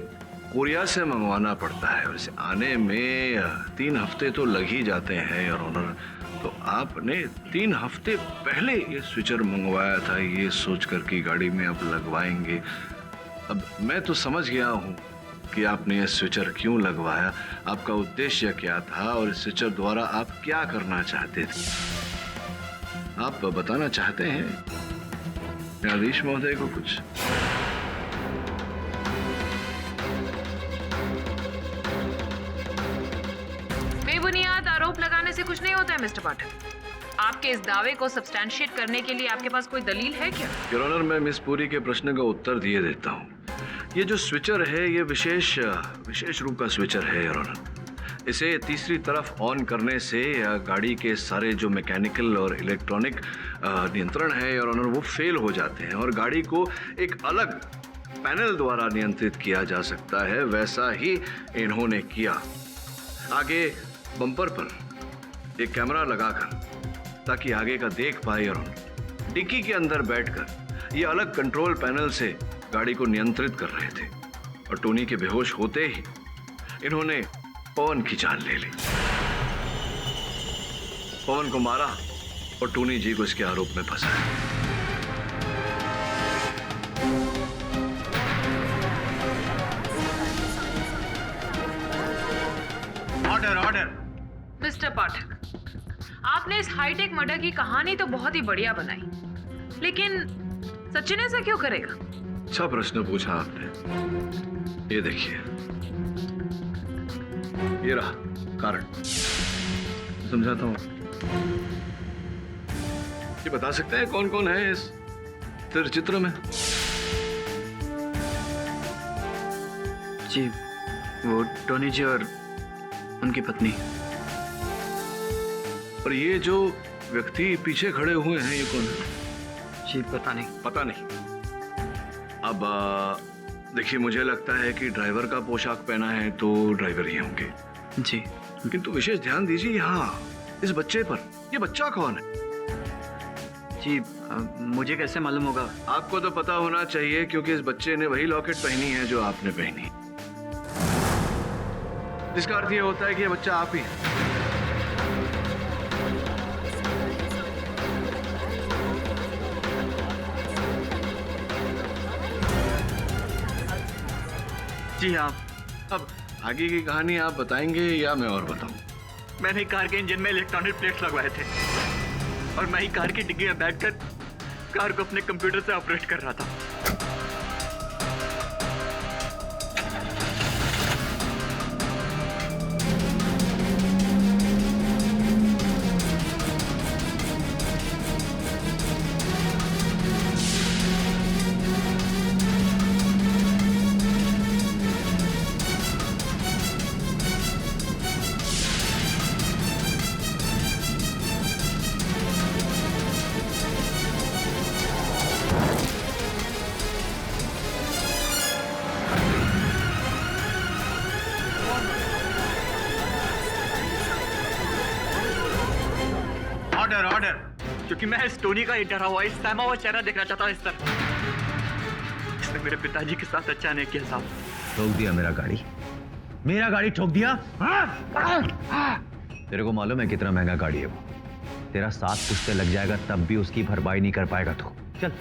कोरिया से मंगवाना पड़ता है, और इसे आने में 3 हफ्ते तो लग ही जाते हैं योर ऑनर। तो आपने 3 हफ्ते पहले ये स्विचर मंगवाया था, ये सोच कर कि गाड़ी में अब लगवाएंगे। अब मैं तो समझ गया हूँ कि आपने ये स्विचर क्यों लगवाया, आपका उद्देश्य क्या था और इस स्विचर द्वारा आप क्या करना चाहते थे। आप बताना चाहते हैं न्यायाधीश महोदय को कुछ? बेबुनियाद आरोप लगाने से कुछ नहीं होता है मिस्टर पाठक। आपके इस दावे को सब्सटैंशिएट करने के लिए आपके पास कोई दलील है क्या? योर ऑनर, मैं मिस पुरी के प्रश्न का उत्तर दिए देता हूँ। ये जो स्विचर है ये विशेष रूप का स्विचर है योर ऑनर। इसे तीसरी तरफ ऑन करने से गाड़ी के सारे जो मैकेनिकल और इलेक्ट्रॉनिक नियंत्रण है योर ऑनर वो फेल हो जाते हैं और गाड़ी को एक अलग पैनल द्वारा नियंत्रित किया जा सकता है। वैसा ही इन्होंने किया। आगे बम्पर पर एक कैमरा लगाकर ताकि आगे का देख पाए और डिक्की के अंदर बैठकर ये अलग कंट्रोल पैनल से गाड़ी को नियंत्रित कर रहे थे और टोनी के बेहोश होते ही इन्होंने पवन की जान ले ली। पवन को मारा और टोनी जी को इसके आरोप में फंसाया। Order order. मिस्टर पाठक, आपने इस हाईटेक मर्डर की कहानी तो बहुत ही बढ़िया बनाई, लेकिन सचिन ऐसा क्यों करेगा? अच्छा प्रश्न पूछा आपने। ये देखिए, ये रहा कारण, समझाता हूं। ये बता सकते हैं कौन कौन है इस चित्र में? जी, वो टोनी जी और उनकी पत्नी। और ये जो व्यक्ति पीछे खड़े हुए हैं ये कौन है? जी पता नहीं। पता नहीं। अब देखिए, मुझे लगता है कि ड्राइवर का पोशाक पहना है तो ड्राइवर ही होंगे। जी, किंतु विशेष ध्यान दीजिए यहाँ इस बच्चे पर। ये बच्चा कौन है? जी मुझे कैसे मालूम होगा? आपको तो पता होना चाहिए क्योंकि इस बच्चे ने वही लॉकेट पहनी है जो आपने पहनी, जिसका अर्थ ये होता है कि ये बच्चा आप ही है। जी हाँ। अब आगे की कहानी आप बताएंगे या मैं और बताऊं? मैंने कार के इंजन में इलेक्ट्रॉनिक प्लेट्स लगवाए थे और मैं ही कार की डिग्गी में बैठकर कार को अपने कंप्यूटर से ऑपरेट कर रहा था। Order order. क्योंकि मैं इस टोनी का डरा हुआ इस सहमा हुआ चेहरा देखना चाहता हूँ। इस तरह इसने मेरे पिताजी के साथ अच्छा नहीं किया साहब। ठोक दिया मेरा गाड़ी ठोक दिया। तेरे को मालूम है कितना महंगा गाड़ी है वो? तेरा 7 पुश्ते लग जाएगा तब भी उसकी भरपाई नहीं कर पाएगा तू। चल,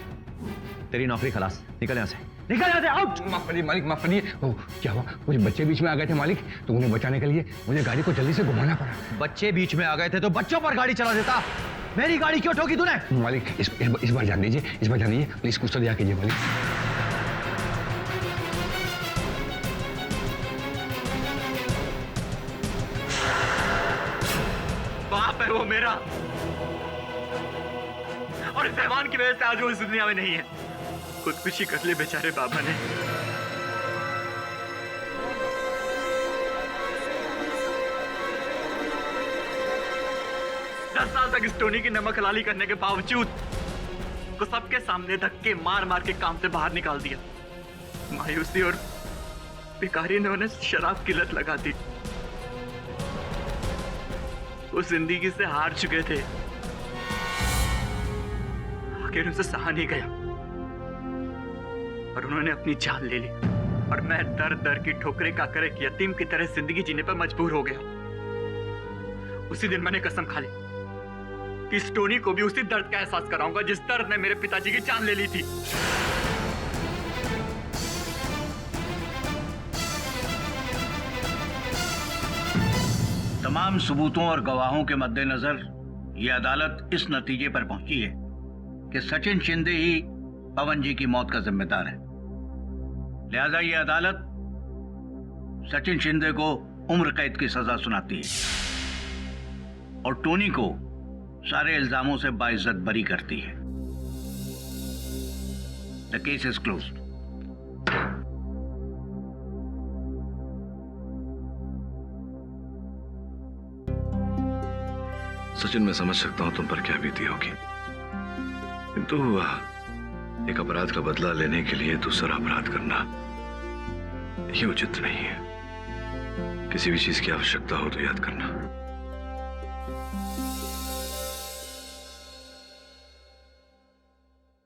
तेरी नौकरी खलास, निकल यहाँ से, निकल यहाँ से, आउट। माफ करिए मालिक, माफ करिए। क्या हुआ? कुछ बच्चे बीच में आ गए थे मालिक, तो उन्हें बचाने के लिए मुझे गाड़ी को जल्दी से घुमाना पड़ा। बच्चे बीच में आ गए थे तो बच्चों पर गाड़ी चला देता। मेरी गाड़ी क्यों ठोकी तूने? मालिक इस बार जान दीजिए, इस बार जान दीजिए, प्लीज कुछ तो दिया कीजिए मालिक। बाप है वो मेरा, और इस रहमान की वजह से आज वो इस दुनिया में नहीं है। खुदकुशी कर ले बेचारे बाबा ने। दस साल तक इस टोनी की नमक हलाली करने के बावजूद को सबके सामने धक्के मार मार के काम से बाहर निकाल दिया। मायूसी और बेकारी ने उन्हें शराब की लत लगा दी। वो जिंदगी से हार चुके थे, आखिर उनसे सहा नहीं गया और उन्होंने अपनी जान ले ली। और मैं दर दर की ठोकरें खाकर एक यतीम की तरह जिंदगी जीने पर मजबूर हो गया। उसी दिन मैंने कसम खा ली कि इस टोनी को भी उसी दर्द का एहसास कराऊंगा जिस दर्द ने मेरे पिताजी की जान ले ली थी। तमाम सबूतों और गवाहों के मद्देनजर ये अदालत इस नतीजे पर पहुंची है कि सचिन शिंदे ही पवन जी की मौत का जिम्मेदार है। लिहाजा ये अदालत सचिन शिंदे को उम्र कैद की सजा सुनाती है और टोनी को सारे इल्जामों से बाइज्जत बरी करती है। The case is closed. Sachin, मैं समझ सकता हूं तुम पर क्या बीती होगी, किंतु एक अपराध का बदला लेने के लिए दूसरा अपराध करना ये उचित नहीं है। किसी भी चीज की आवश्यकता हो तो याद करना।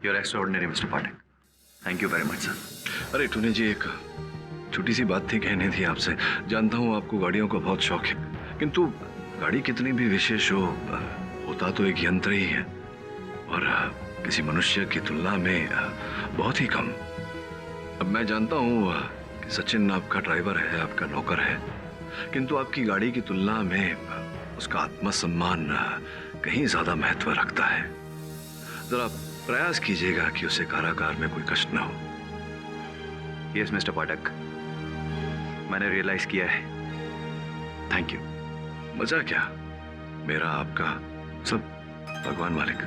You're extraordinary, Mr. Pathak. Thank you very much, sir. अरे टूने जी, एक छोटी सी बात थी, कहनी थी आपसे। जानता हूं आपको गाड़ियों का बहुत शौक है, किंतु गाड़ी कितनी भी विशेष हो, होता तो एक यंत्र ही है और किसी मनुष्य की तुलना में बहुत ही कम। अब मैं जानता हूं कि सचिन आपका ड्राइवर है, आपका नौकर है, किंतु आपकी गाड़ी की तुलना में उसका आत्मसम्मान कहीं ज्यादा महत्व रखता है। जरा प्रयास कीजिएगा कि उसे कारागार में कोई कष्ट ना हो। Yes, Mr. पाठक, मैंने रियलाइज किया है। Thank you. मजा क्या, मेरा आपका सब भगवान मालिक।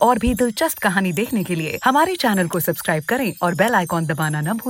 और भी दिलचस्प कहानी देखने के लिए हमारे चैनल को सब्सक्राइब करें और बेल आइकॉन दबाना न भूलें।